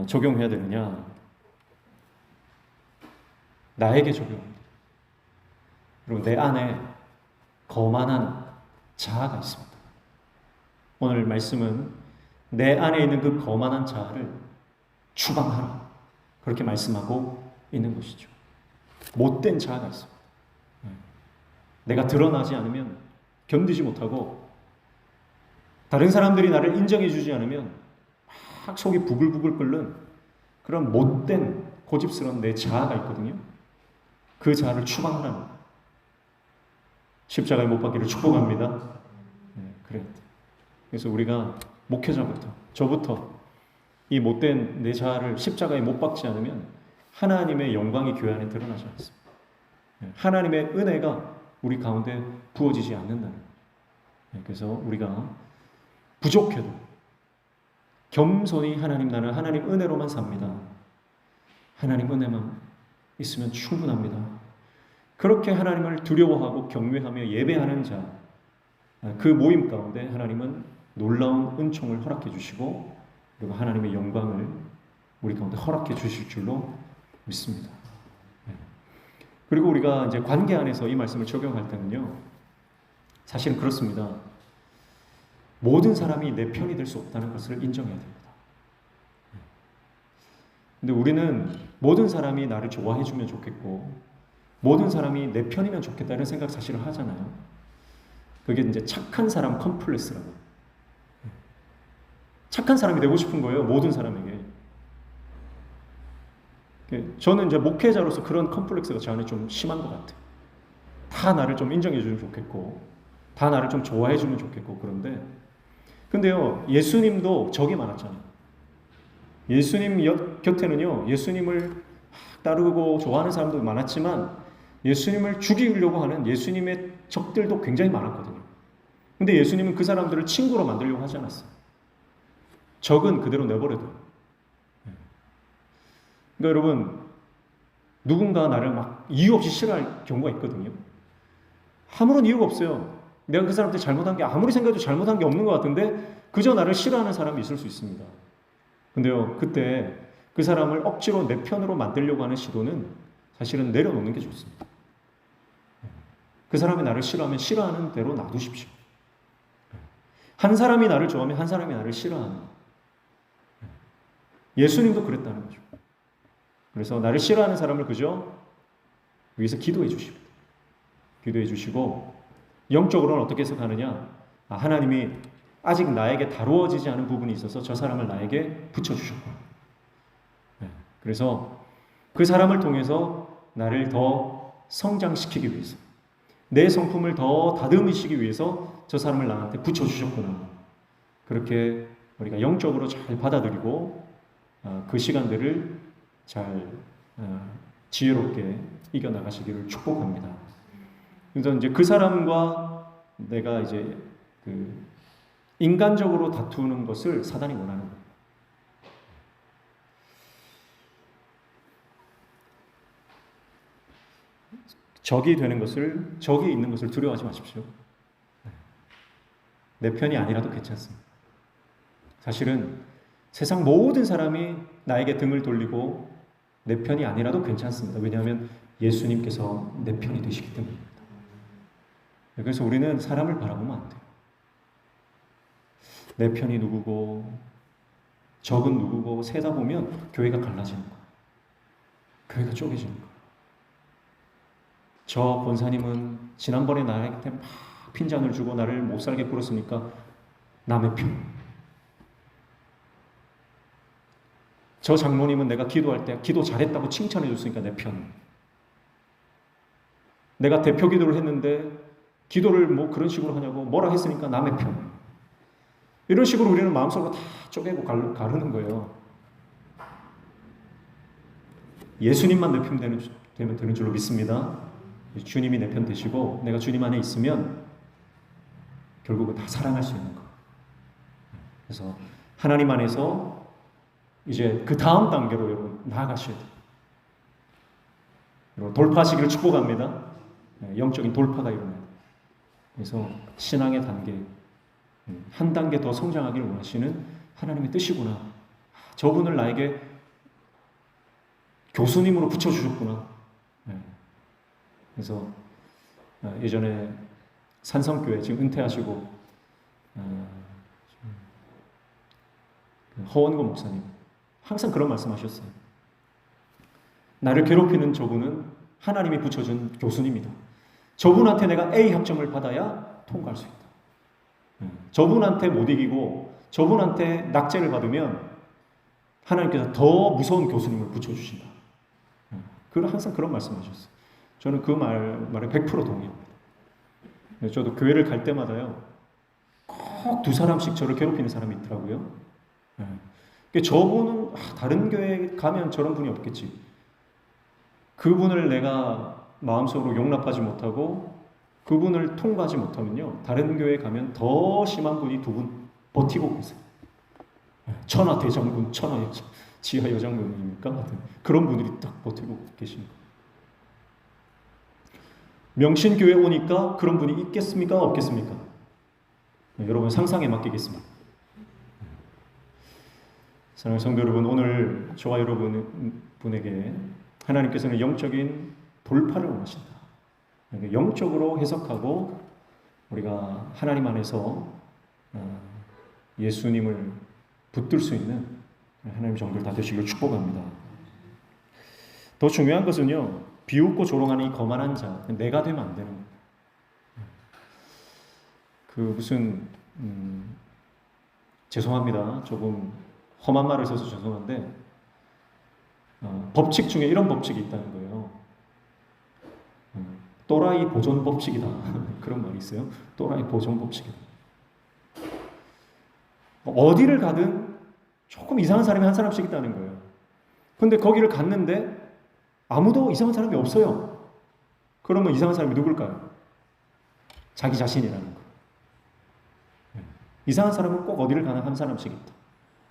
적용해야 되느냐? 나에게 적용합니다. 그리고 내 안에 거만한 자아가 있습니다. 오늘 말씀은 내 안에 있는 그 거만한 자아를 추방하라. 그렇게 말씀하고 있는 것이죠. 못된 자아가 있습니다. 내가 드러나지 않으면 견디지 못하고 다른 사람들이 나를 인정해 주지 않으면 막 속이 부글부글 끓는 그런 못된 고집스러운 내 자아가 있거든요. 그 자아를 추방하라는 거예요. 십자가에 못 박기를 축복합니다. 그래서 우리가 목회자부터 저부터 이 못된 내 자아를 십자가에 못 박지 않으면 하나님의 영광이 교회 안에 드러나지 않습니다. 하나님의 은혜가 우리 가운데 부어지지 않는다는 거예요. 그래서 우리가 부족해도 겸손히 하나님 나는 하나님 은혜로만 삽니다. 하나님 은혜만 있으면 충분합니다. 그렇게 하나님을 두려워하고 경외하며 예배하는 자, 그 모임 가운데 하나님은 놀라운 은총을 허락해 주시고 그리고 하나님의 영광을 우리 가운데 허락해 주실 줄로 믿습니다. 그리고 우리가 이제 관계 안에서 이 말씀을 적용할 때는요, 사실은 그렇습니다. 모든 사람이 내 편이 될 수 없다는 것을 인정해야 됩니다. 근데 우리는 모든 사람이 나를 좋아해 주면 좋겠고, 모든 사람이 내 편이면 좋겠다 이런 생각 사실은 하잖아요. 그게 이제 착한 사람 컴플렉스라고. 착한 사람이 되고 싶은 거예요, 모든 사람에게. 저는 이제 목회자로서 그런 컴플렉스가 저 안에 좀 심한 것 같아요. 다 나를 좀 인정해주면 좋겠고, 다 나를 좀 좋아해주면 좋겠고, 그런데 근데요, 예수님도 적이 많았잖아요. 예수님 곁에는요, 예수님을 따르고 좋아하는 사람도 많았지만 예수님을 죽이려고 하는 예수님의 적들도 굉장히 많았거든요. 근데 예수님은 그 사람들을 친구로 만들려고 하지 않았어요. 적은 그대로 내버려둬요. 그러니까 여러분, 누군가 나를 막 이유 없이 싫어할 경우가 있거든요. 아무런 이유가 없어요. 내가 그 사람한테 잘못한 게 아무리 생각해도 잘못한 게 없는 것 같은데 그저 나를 싫어하는 사람이 있을 수 있습니다. 근데요, 그때 그 사람을 억지로 내 편으로 만들려고 하는 시도는 사실은 내려놓는 게 좋습니다. 그 사람이 나를 싫어하면 싫어하는 대로 놔두십시오. 한 사람이 나를 좋아하면 한 사람이 나를 싫어하는. 예수님도 그랬다는 거죠. 그래서 나를 싫어하는 사람을 그저 위해서 기도해 주십니다. 기도해 주시고 영적으로는 어떻게 해석하느냐? 하나님이 아직 나에게 다루어지지 않은 부분이 있어서 저 사람을 나에게 붙여주셨구나. 그래서 그 사람을 통해서 나를 더 성장시키기 위해서, 내 성품을 더 다듬으시기 위해서 저 사람을 나한테 붙여주셨구나. 그렇게 우리가 영적으로 잘 받아들이고 그 시간들을 잘 지혜롭게 이겨나가시기를 축복합니다. 그래서 이제 그 사람과 내가 이제 그 인간적으로 다투는 것을 사단이 원하는 거예요. 적이 되는 것을, 적이 있는 것을 두려워하지 마십시오. 내 편이 아니라도 괜찮습니다. 사실은 세상 모든 사람이 나에게 등을 돌리고 내 편이 아니라도 괜찮습니다. 왜냐하면 예수님께서 내 편이 되시기 때문입니다. 그래서 우리는 사람을 바라보면 안 돼요. 내 편이 누구고 적은 누구고 세다 보면 교회가 갈라지는 거예요. 교회가 쪼개지는 거예요. 저 권사님은 지난번에 나한테 막 핀잔을 주고 나를 못 살게 굴었으니까 남의 편. 저 장로님은 내가 기도할 때 기도 잘했다고 칭찬해 줬으니까 내 편. 내가 대표 기도를 했는데 기도를 뭐 그런 식으로 하냐고 뭐라 했으니까 남의 편. 이런 식으로 우리는 마음속으로 다 쪼개고 가르는 거예요. 예수님만 내 편 되면 되는 줄로 믿습니다. 주님이 내 편 되시고 내가 주님 안에 있으면 결국은 다 사랑할 수 있는 거. 그래서 하나님 안에서 이제 그 다음 단계로 여러분 나아가셔야 돼요. 여러분 돌파하시기를 축복합니다. 영적인 돌파가 일어나요. 그래서 신앙의 단계 한 단계 더 성장하기를 원하시는 하나님의 뜻이구나. 저분을 나에게 교수님으로 붙여주셨구나. 그래서 예전에 산성교회 지금 은퇴하시고 허원고 목사님 항상 그런 말씀하셨어요. 나를 괴롭히는 저분은 하나님이 붙여준 교수님이다. 저분한테 내가 A 학점을 받아야 통과할 수 있다. 저분한테 못 이기고 저분한테 낙제를 받으면 하나님께서 더 무서운 교수님을 붙여주신다. 항상 그런 말씀하셨어요. 저는 그 말에 100% 동의합니다. 저도 교회를 갈 때마다요, 꼭 두 사람씩 저를 괴롭히는 사람이 있더라고요. 저분은 다른 교회에 가면 저런 분이 없겠지. 그분을 내가 마음속으로 용납하지 못하고 그분을 통과하지 못하면요, 다른 교회에 가면 더 심한 분이 두 분 버티고 계세요. 천하 대장군, 천하 지하 여장군입니까? 그런 분들이 딱 버티고 계십니다. 명신교회 오니까 그런 분이 있겠습니까? 없겠습니까? 여러분 상상에 맡기겠습니다. 사랑하는 성도 여러분, 오늘 저와 여러분에게 하나님께서는 영적인 돌파를 원하신다. 영적으로 해석하고 우리가 하나님 안에서 예수님을 붙들 수 있는 하나님 정도를 다 되시길 축복합니다. 더 중요한 것은요, 비웃고 조롱하는 이 거만한 자, 내가 되면 안 되는 거예요. 죄송합니다. 조금 험한 말을 써서 죄송한데 법칙 중에 이런 법칙이 있다는 거예요. 또라이 보존 법칙이다. 그런 말이 있어요. 또라이 보존 법칙이다. 어디를 가든 조금 이상한 사람이 한 사람씩 있다는 거예요. 근데 거기를 갔는데 아무도 이상한 사람이 없어요. 그러면 이상한 사람이 누굴까요? 자기 자신이라는 거. 이상한 사람은 꼭 어디를 가나 한 사람씩 있다.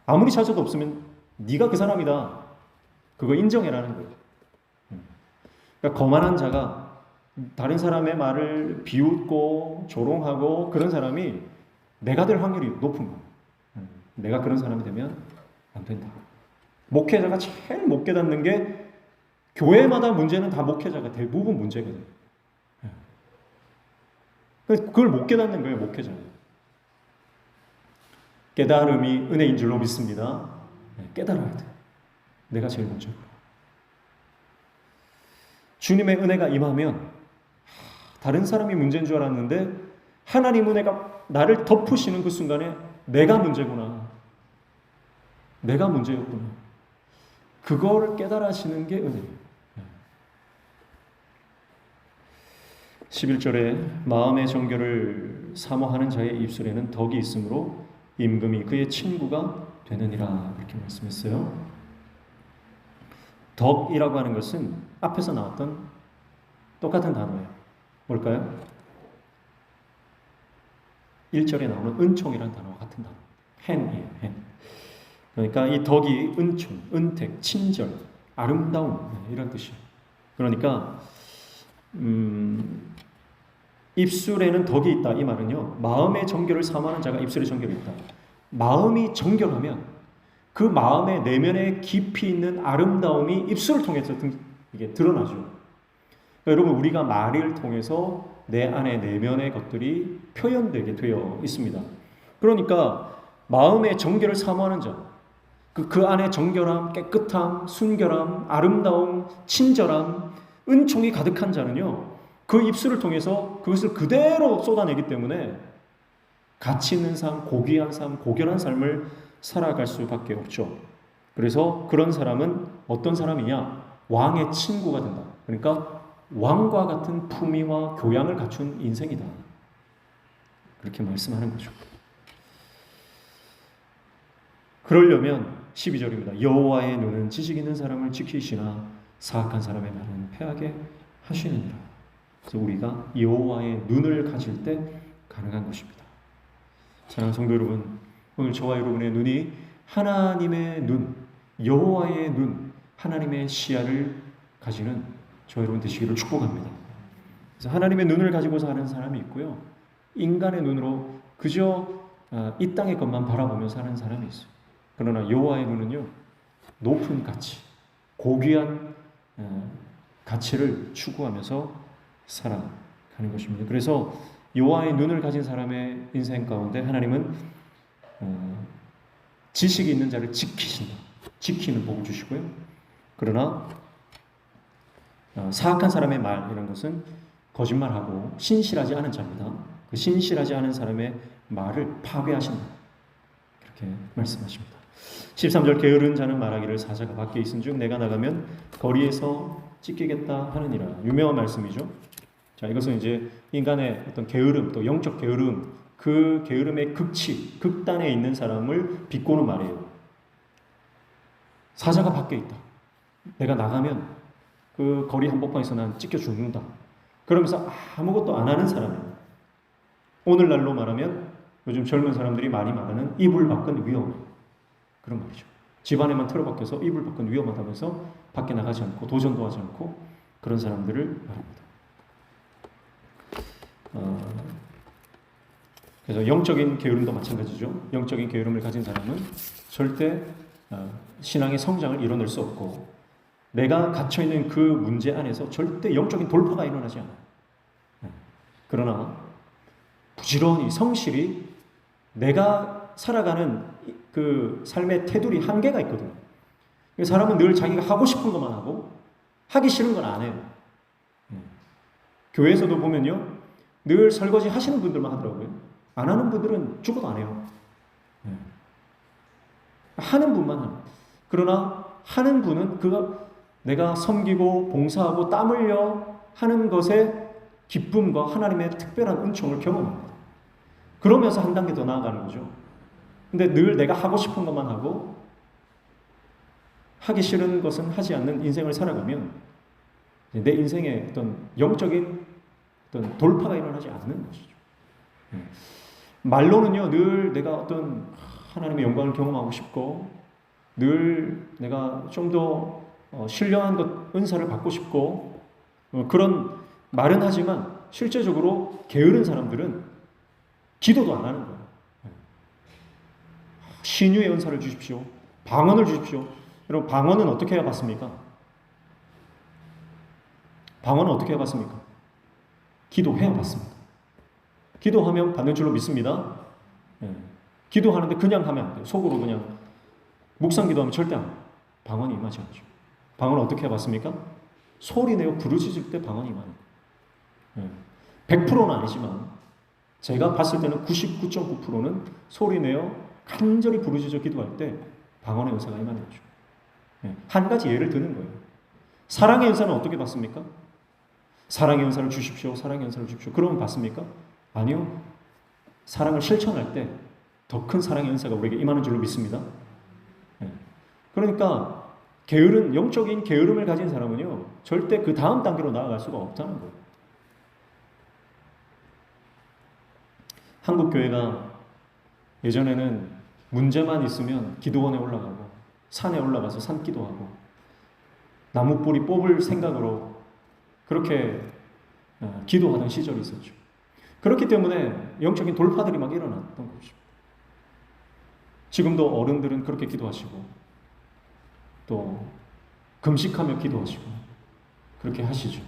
아무리 찾아도 없으면 네가 그 사람이다. 그거 인정해라는 거예요. 그러니까 거만한 자가 다른 사람의 말을 비웃고 조롱하고 그런 사람이 내가 될 확률이 높은 거예요. 내가 그런 사람이 되면 안 된다. 목회자가 제일 못 깨닫는 게 교회마다 문제는 다 목회자가 대부분 문제거든요. 그걸 못 깨닫는 거예요, 목회자는. 깨달음이 은혜인 줄로 믿습니다. 깨달아야 돼. 내가 제일 먼저. 주님의 은혜가 임하면 다른 사람이 문제인 줄 알았는데 하나님 은혜가 나를 덮으시는 그 순간에 내가 문제구나. 내가 문제였구나. 그걸 깨달으시는 게 은혜예요. 11절에 마음의 정결을 사모하는 자의 입술에는 덕이 있으므로 임금이 그의 친구가 되느니라 이렇게 말씀했어요. 덕이라고 하는 것은 앞에서 나왔던 똑같은 단어예요. 뭘까요? 1절에 나오는 은총이라는 단어와 같은 단어. hen이에요. hen. 그러니까 이 덕이 은총, 은택, 친절, 아름다움 이런 뜻이에요. 그러니까 입술에는 덕이 있다 이 말은요. 마음의 정결을 사모하는 자가 입술에 정결이 있다. 마음이 정결하면 그 마음의 내면에 깊이 있는 아름다움이 입술을 통해서 이게 드러나죠. 그러니까 여러분 우리가 말을 통해서 내 안의 내면의 것들이 표현되게 되어 있습니다. 그러니까 마음의 정결을 사모하는 자, 그 안에 정결함, 깨끗함, 순결함, 아름다움, 친절함, 은총이 가득한 자는요. 그 입술을 통해서 그것을 그대로 쏟아내기 때문에 가치 있는 삶, 고귀한 삶, 고결한 삶을 살아갈 수밖에 없죠. 그래서 그런 사람은 어떤 사람이냐? 왕의 친구가 된다. 그러니까 왕과 같은 품위와 교양을 갖춘 인생이다. 그렇게 말씀하는 거죠. 그러려면 12절입니다. 여호와의 눈은 지식 있는 사람을 지키시나 사악한 사람의 말은 패하게 하시느니라. 그래서 우리가 여호와의 눈을 가질 때 가능한 것입니다. 사랑하는 성도 여러분, 오늘 저와 여러분의 눈이 하나님의 눈, 여호와의 눈, 하나님의 시야를 가지는 저와 여러분 되시기를 축복합니다. 그래서 하나님의 눈을 가지고 사는 사람이 있고요. 인간의 눈으로 그저 이 땅의 것만 바라보며 사는 사람이 있어요. 그러나 여호와의 눈은요. 높은 가치, 고귀한 가치를 추구하면서 살아가는 것입니다. 그래서 여호와의 눈을 가진 사람의 인생 가운데 하나님은 지식이 있는 자를 지키신다. 지키는 복을 주시고요. 그러나 사악한 사람의 말 이런 것은 거짓말하고 신실하지 않은 자입니다. 그 신실하지 않은 사람의 말을 파괴하신다. 그렇게 말씀하십니다. 13절 게으른 자는 말하기를 사자가 밖에 있은즉 내가 나가면 거리에서 찢기겠다 하느니라. 유명한 말씀이죠. 자, 이것은 이제 인간의 어떤 게으름, 또 영적 게으름, 그 게으름의 극치, 극단에 있는 사람을 비꼬는 말이에요. 사자가 밖에 있다. 내가 나가면 그 거리 한복판에서 난 찢겨 죽는다. 그러면서 아무것도 안 하는 사람이에요. 오늘날로 말하면 요즘 젊은 사람들이 많이 말하는 이불 밖은 위험해. 그런 말이죠. 집안에만 틀어박혀서 이불 밖은 위험하다면서 밖에 나가지 않고 도전도 하지 않고 그런 사람들을 말합니다. 그래서 영적인 게으름도 마찬가지죠. 영적인 게으름을 가진 사람은 절대 신앙의 성장을 이뤄낼 수 없고 내가 갇혀있는 그 문제 안에서 절대 영적인 돌파가 일어나지 않아요. 그러나 부지런히 성실히 내가 살아가는 그 삶의 테두리 한계가 있거든요. 사람은 늘 자기가 하고 싶은 것만 하고 하기 싫은 건 안 해요. 교회에서도 보면요. 늘 설거지 하시는 분들만 하더라고요. 안 하는 분들은 죽어도 안 해요. 하는 분만 하는. 그러나 하는 분은 내가 섬기고 봉사하고 땀 흘려 하는 것에 기쁨과 하나님의 특별한 은총을 경험합니다. 그러면서 한 단계 더 나아가는 거죠. 근데 늘 내가 하고 싶은 것만 하고 하기 싫은 것은 하지 않는 인생을 살아가면 내 인생에 어떤 영적인 어떤 돌파가 일어나지 않는 것이죠. 말로는요, 늘 내가 어떤 하나님의 영광을 경험하고 싶고, 늘 내가 좀 더 신령한 것, 은사를 받고 싶고, 그런 말은 하지만 실제적으로 게으른 사람들은 기도도 안 하는 거예요. 신유의 은사를 주십시오. 방언을 주십시오. 여러분, 방언은 어떻게 해봤습니까? 방언은 어떻게 해봤습니까? 기도해봤습니다. 기도하면 받는 줄로 믿습니다. 기도하는데 그냥 하면 안 돼요. 속으로 그냥 묵상 기도하면 절대 안 돼요. 방언이 임하지 않죠. 방언은 어떻게 해봤습니까? 소리 내어 부르짖을 때 방언이 임하는 거예요. 100%는 아니지만 제가 봤을 때는 99.9%는 소리 내어 간절히 부르짖어 기도할 때 방언의 은사가 임하는 거죠. 한 가지 예를 드는 거예요. 사랑의 은사는 어떻게 받습니까? 사랑의 은사를 주십시오. 사랑의 은사를 주십시오. 그러면 받습니까? 아니요. 사랑을 실천할 때 더 큰 사랑의 은사가 우리에게 임하는 줄로 믿습니다. 그러니까 게으른 영적인 게으름을 가진 사람은요, 절대 그 다음 단계로 나아갈 수가 없다는 거예요. 한국 교회가 예전에는 문제만 있으면 기도원에 올라가고 산에 올라가서 산기도하고 나무 뿌리 뽑을 생각으로 그렇게 기도하던 시절이 있었죠. 그렇기 때문에 영적인 돌파들이 막 일어났던 것이죠. 지금도 어른들은 그렇게 기도하시고 또 금식하며 기도하시고 그렇게 하시죠.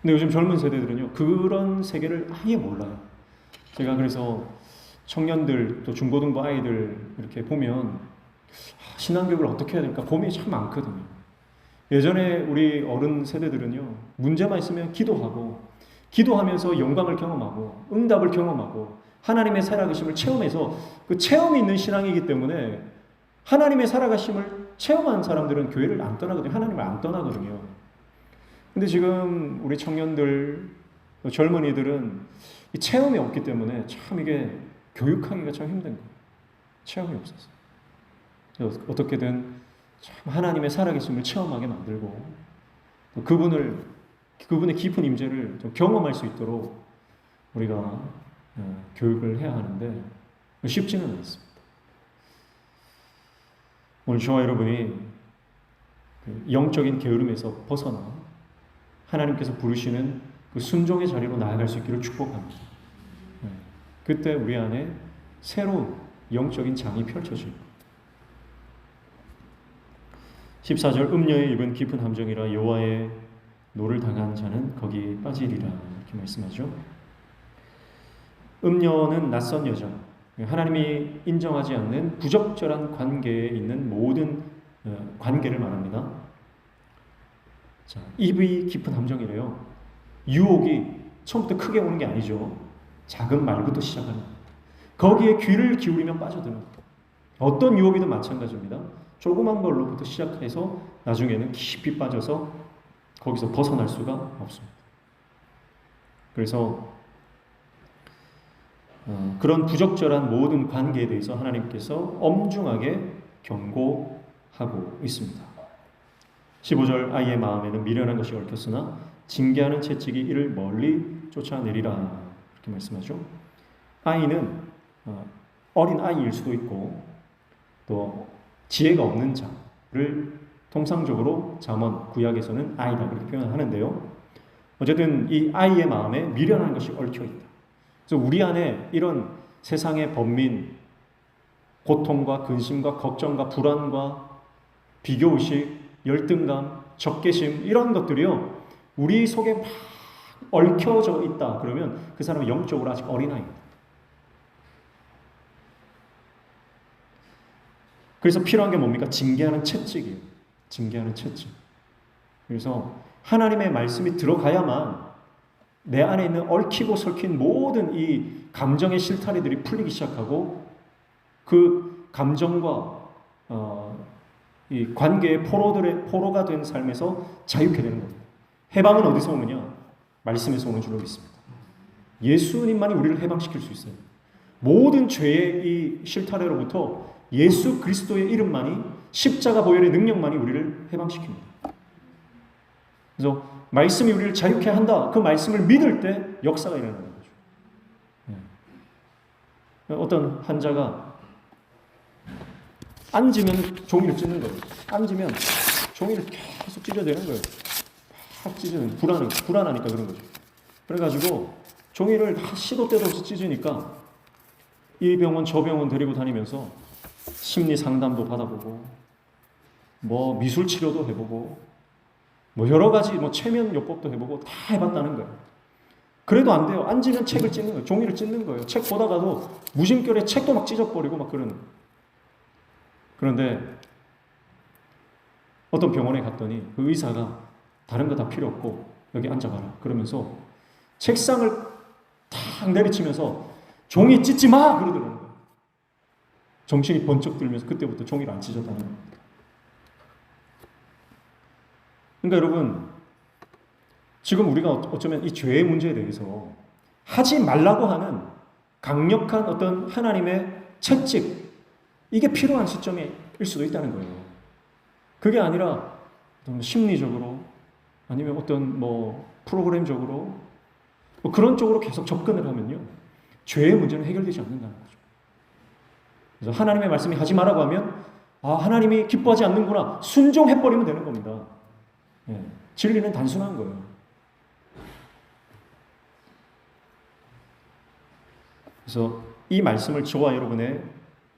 근데 요즘 젊은 세대들은요, 그런 세계를 아예 몰라요. 제가 그래서 청년들 또 중고등부 아이들 이렇게 보면 신앙교육을 어떻게 해야 될까 고민이 참 많거든요. 예전에 우리 어른 세대들은요, 문제만 있으면 기도하면서 영광을 경험하고 응답을 경험하고 하나님의 살아계심을 체험해서 그 체험이 있는 신앙이기 때문에 하나님의 살아가심을 체험한 사람들은 교회를 안 떠나거든요. 하나님을 안 떠나거든요. 근데 지금 우리 청년들, 젊은이들은 이 체험이 없기 때문에 참 이게 교육하기가 참 힘든 거예요. 체험이 없어서. 어떻게든 참 하나님의 살아계심을 체험하게 만들고 또 그분의 깊은 임재를 좀 경험할 수 있도록 우리가 교육을 해야 하는데 쉽지는 않습니다. 오늘 저와 여러분이 영적인 게으름에서 벗어나 하나님께서 부르시는 그 순종의 자리로 나아갈 수 있기를 축복합니다. 그때 우리 안에 새로운 영적인 장이 펼쳐질 겁니다. 14절 음녀의 입은 깊은 함정이라 여호와의 노를 당한 자는 거기 빠지리라 이렇게 말씀하죠. 음녀는 낯선 여자, 하나님이 인정하지 않는 부적절한 관계에 있는 모든 관계를 말합니다. 자, 입이 깊은 함정이래요. 유혹이 처음부터 크게 오는 게 아니죠. 작은 말부터 시작하는 거기에 귀를 기울이면 빠져드는 거예요. 어떤 유혹이든 마찬가지입니다. 조그만 걸로부터 시작해서 나중에는 깊이 빠져서 거기서 벗어날 수가 없습니다. 그래서 그런 부적절한 모든 관계에 대해서 하나님께서 엄중하게 경고하고 있습니다. 15절 아이의 마음에는 미련한 것이 얽혔으나 징계하는 채찍이 이를 멀리 쫓아내리라 이렇게 말씀하죠. 아이는 어린 아이일 수도 있고 또 지혜가 없는 자를 통상적으로 잠언 구약에서는 아이다 그렇게 표현하는데요. 어쨌든 이 아이의 마음에 미련한 것이 얽혀 있다. 그래서 우리 안에 이런 세상의 번민, 고통과 근심과 걱정과 불안과 비교의식, 열등감, 적개심 이런 것들이요 우리 속에 막 얽혀져 있다 그러면 그 사람은 영적으로 아직 어린아이입니다. 그래서 필요한 게 뭡니까? 징계하는 채찍이에요. 징계하는 채찍. 그래서 하나님의 말씀이 들어가야만 내 안에 있는 얽히고 설킨 모든 이 감정의 실타래들이 풀리기 시작하고 그 감정과 이 관계의 포로가 된 삶에서 자유케 되는 겁니다. 해방은 어디서 오느냐? 말씀에서 오는 줄로 믿습니다. 예수님만이 우리를 해방시킬 수 있어요. 모든 죄의 이 실타래로부터 예수 그리스도의 이름만이, 십자가 보혈의 능력만이 우리를 해방시킵니다. 그래서 말씀이 우리를 자유케 한다. 그 말씀을 믿을 때 역사가 일어나는 거죠. 어떤 환자가 앉으면 종이를 찢는 거예요. 앉으면 종이를 계속 찢어대는 거예요. 막 찢어대는, 불안하니까 그런 거죠. 그래가지고 종이를 시도 때도 없이 찢으니까 이 병원 저 병원 데리고 다니면서 심리 상담도 받아보고 뭐 미술 치료도 해보고 뭐 여러 가지 뭐 최면 요법도 해보고 다 해봤다는 거예요. 그래도 안 돼요. 앉으면 책을 찢는 거예요. 종이를 찢는 거예요. 책 보다가도 무심결에 책도 막 찢어버리고 막 그러는. 그런데 어떤 병원에 갔더니 그 의사가 다른 거 다 필요 없고 여기 앉아봐라 그러면서 책상을 탁 내리치면서 종이 찢지 마! 그러더라고요. 정신이 번쩍 들면서 그때부터 종이를 안 찢었다는 겁니다. 그러니까 여러분, 지금 우리가 어쩌면 이 죄의 문제에 대해서 하지 말라고 하는 강력한 어떤 하나님의 채찍, 이게 필요한 시점일 수도 있다는 거예요. 그게 아니라 어떤 심리적으로 아니면 어떤 뭐 프로그램적으로 뭐 그런 쪽으로 계속 접근을 하면요, 죄의 문제는 해결되지 않는다는 거죠. 그래서 하나님의 말씀이 하지 말라고 하면 하나님이 기뻐하지 않는구나, 순종해버리면 되는 겁니다. 진리는 단순한 거예요. 그래서 이 말씀을 저와 여러분의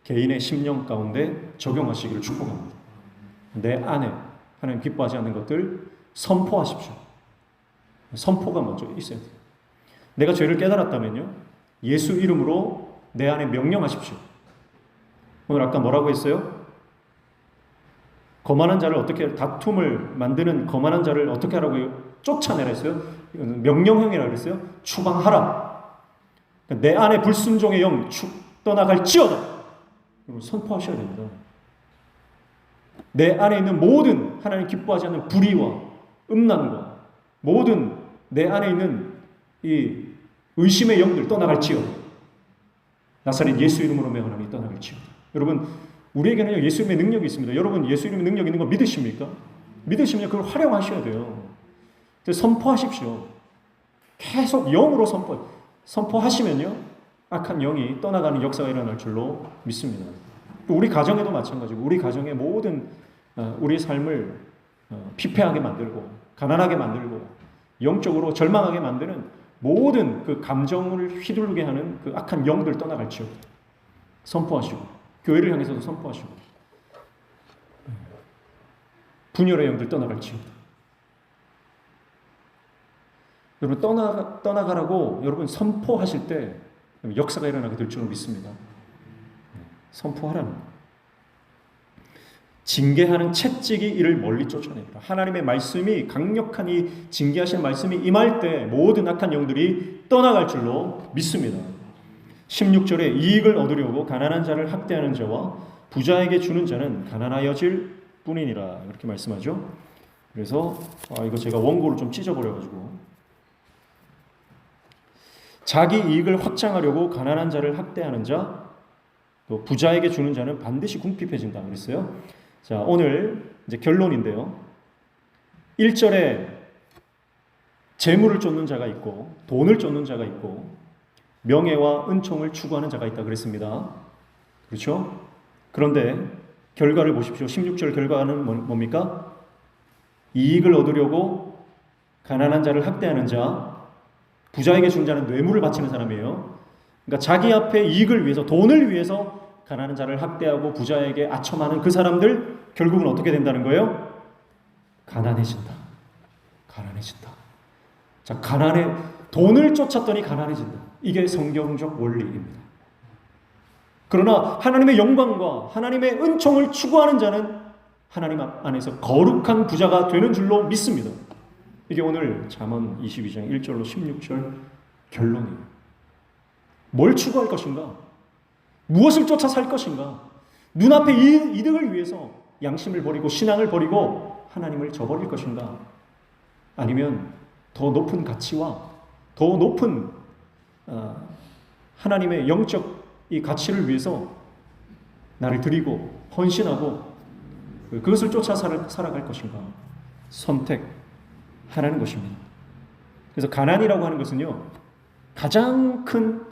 개인의 심령 가운데 적용하시기를 축복합니다. 내 안에 하나님 기뻐하지 않는 것들 선포하십시오. 선포가 먼저 있어야 돼요. 내가 죄를 깨달았다면요, 예수 이름으로 내 안에 명령하십시오. 오늘 아까 뭐라고 했어요? 거만한 자를 어떻게, 다툼을 만드는 거만한 자를 어떻게 하라고요? 쫓아내라 했어요. 명령형이라고 했어요. 추방하라. 내 안에 불순종의 영 떠나갈지어다. 선포하셔야 됩니다. 내 안에 있는 모든 하나님 기뻐하지 않는 불의와 음란과 모든 내 안에 있는 이 의심의 영들 떠나갈지어다. 나사렛 예수 이름으로 명하노니 떠나갈지어다. 여러분, 우리에게는 예수 이름의 능력이 있습니다. 여러분, 예수 이름의 능력이 있는 거 믿으십니까? 믿으시면 그걸 활용하셔야 돼요. 선포하십시오. 계속 영으로 선포하시면요, 악한 영이 떠나가는 역사가 일어날 줄로 믿습니다. 우리 가정에도 마찬가지고, 우리 가정의 모든 우리의 삶을 피폐하게 만들고 가난하게 만들고 영적으로 절망하게 만드는 모든 그 감정을 휘둘르게 하는 그 악한 영들 떠나갈지어다. 선포하시고, 교회를 향해서도 선포하시고, 분열의 영들 떠나갈지어다. 여러분, 떠나가라고 여러분 선포하실 때 역사가 일어나게 될 줄로 믿습니다. 선포하라는 거예요. 징계하는 채찍이 이를 멀리 쫓아냅니다. 하나님의 말씀이, 강력한 이 징계하시는 말씀이 임할 때 모든 악한 영들이 떠나갈 줄로 믿습니다. 16절에 이익을 얻으려고 가난한 자를 학대하는 자와 부자에게 주는 자는 가난하여질 뿐이니라, 이렇게 말씀하죠. 그래서 이거 제가 원고를 좀 찢어버려가지고, 자기 이익을 확장하려고 가난한 자를 학대하는 자, 또 부자에게 주는 자는 반드시 궁핍해진다 그랬어요. 자, 오늘 이제 결론인데요. 1절에 재물을 쫓는 자가 있고 돈을 쫓는 자가 있고 명예와 은총을 추구하는 자가 있다 그랬습니다. 그렇죠? 그런데 결과를 보십시오. 16절 결과는 뭡니까? 이익을 얻으려고 가난한 자를 학대하는 자, 부자에게 준 자는 뇌물을 바치는 사람이에요. 그러니까 자기 앞에 이익을 위해서, 돈을 위해서 가난한 자를 학대하고 부자에게 아첨하는 그 사람들, 결국은 어떻게 된다는 거예요? 가난해진다. 가난해진다. 자, 돈을 쫓았더니 가난해진다. 이게 성경적 원리입니다. 그러나 하나님의 영광과 하나님의 은총을 추구하는 자는 하나님 안에서 거룩한 부자가 되는 줄로 믿습니다. 이게 오늘 잠언 22장 1절로 16절 결론이에요. 뭘 추구할 것인가? 무엇을 쫓아 살 것인가? 눈앞의 이득을 위해서 양심을 버리고 신앙을 버리고 하나님을 저버릴 것인가? 아니면 더 높은 가치와 더 높은 하나님의 영적 이 가치를 위해서 나를 드리고 헌신하고 그것을 쫓아 살아갈 것인가 선택하라는 것입니다. 그래서 가난이라고 하는 것은요, 가장 큰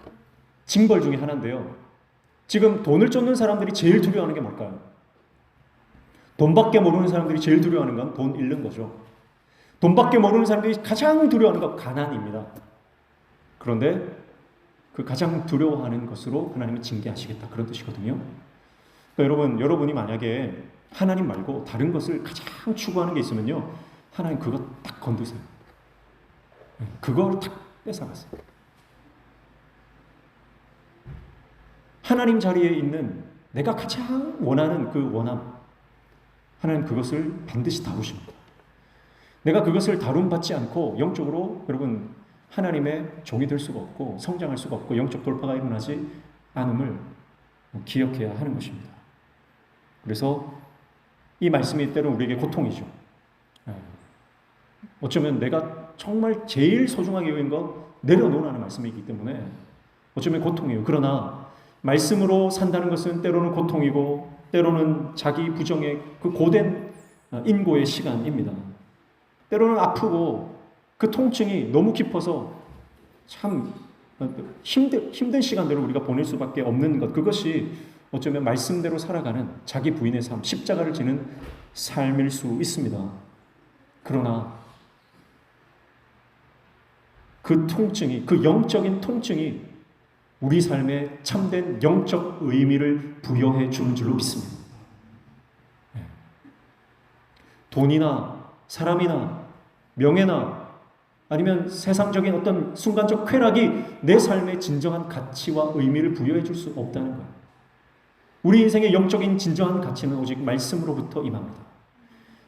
징벌 중에 하나인데요. 지금 돈을 쫓는 사람들이 제일 두려워하는 게 뭘까요? 돈밖에 모르는 사람들이 제일 두려워하는 건 돈 잃는 거죠. 돈밖에 모르는 사람들이 가장 두려워하는 건 가난입니다. 그런데 그 가장 두려워하는 것으로 하나님은 징계하시겠다, 그런 뜻이거든요. 그러니까 여러분이 만약에 하나님 말고 다른 것을 가장 추구하는 게 있으면요, 하나님 그거 딱 건드세요. 그걸 딱 뺏어가세요. 하나님 자리에 있는 내가 가장 원하는 그 원함, 하나님 그것을 반드시 다루십니다. 내가 그것을 다룸받지 않고 영적으로 여러분 하나님의 종이 될 수가 없고 성장할 수가 없고 영적 돌파가 일어나지 않음을 기억해야 하는 것입니다. 그래서 이 말씀이 때로는 우리에게 고통이죠. 어쩌면 내가 정말 제일 소중하게 여긴 것 내려놓으라는 말씀이기 때문에 어쩌면 고통이에요. 그러나 말씀으로 산다는 것은 때로는 고통이고 때로는 자기 부정의 그 고된 인고의 시간입니다. 때로는 아프고 그 통증이 너무 깊어서 참 힘든 시간들을 우리가 보낼 수밖에 없는 것, 그것이 어쩌면 말씀대로 살아가는 자기 부인의 삶, 십자가를 지는 삶일 수 있습니다. 그러나 그 통증이, 그 영적인 통증이 우리 삶에 참된 영적 의미를 부여해 주는 줄로 믿습니다. 돈이나 사람이나 명예나 아니면 세상적인 어떤 순간적 쾌락이 내 삶의 진정한 가치와 의미를 부여해 줄 수 없다는 거예요. 우리 인생의 영적인 진정한 가치는 오직 말씀으로부터 임합니다.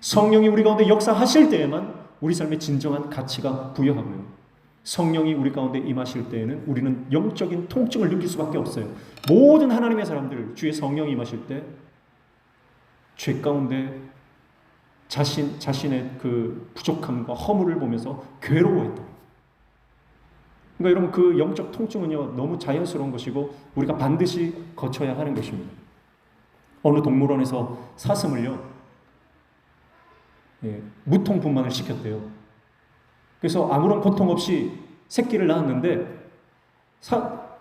성령이 우리 가운데 역사하실 때에만 우리 삶의 진정한 가치가 부여하고요. 성령이 우리 가운데 임하실 때에는 우리는 영적인 통증을 느낄 수밖에 없어요. 모든 하나님의 사람들, 주의 성령이 임하실 때 죄 가운데 자신의 그 부족함과 허물을 보면서 괴로워했다. 그러니까 여러분 그 영적 통증은요, 너무 자연스러운 것이고 우리가 반드시 거쳐야 하는 것입니다. 어느 동물원에서 사슴을요, 무통 분만을 시켰대요. 그래서 아무런 고통 없이 새끼를 낳았는데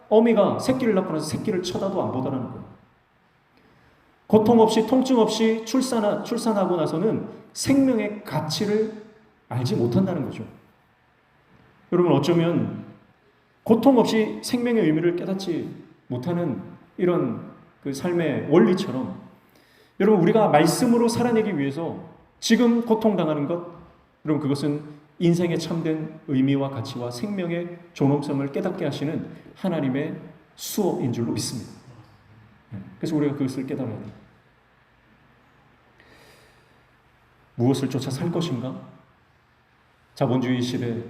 어미가 새끼를 낳고 나서 새끼를 쳐다도 안 보더라는 거예요. 고통 없이 통증 없이 출산하고 나서는 생명의 가치를 알지 못한다는 거죠. 여러분 어쩌면 고통 없이 생명의 의미를 깨닫지 못하는 이런 그 삶의 원리처럼 여러분 우리가 말씀으로 살아내기 위해서 지금 고통당하는 것, 여러분 그것은 인생의 참된 의미와 가치와 생명의 존엄성을 깨닫게 하시는 하나님의 수업인 줄로 믿습니다. 그래서 우리가 그것을 깨달아야 돼요. 무엇을 쫓아 살 것인가? 자본주의 시대,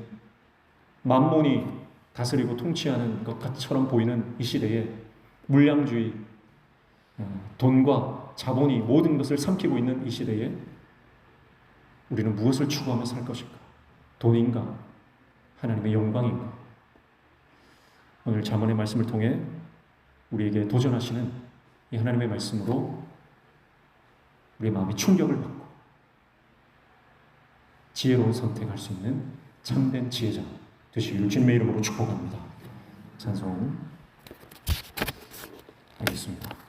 만몬이 다스리고 통치하는 것처럼 보이는 이 시대에 물량주의, 돈과 자본이 모든 것을 삼키고 있는 이 시대에 우리는 무엇을 추구하며 살 것인가? 돈인가? 하나님의 영광인가? 오늘 잠언의 말씀을 통해 우리에게 도전하시는 이 하나님의 말씀으로 우리의 마음이 충격을 받고 지혜로운 선택할 수 있는 참된 지혜자 되시기를 주님의 이름으로 축복합니다. 찬송 하겠습니다.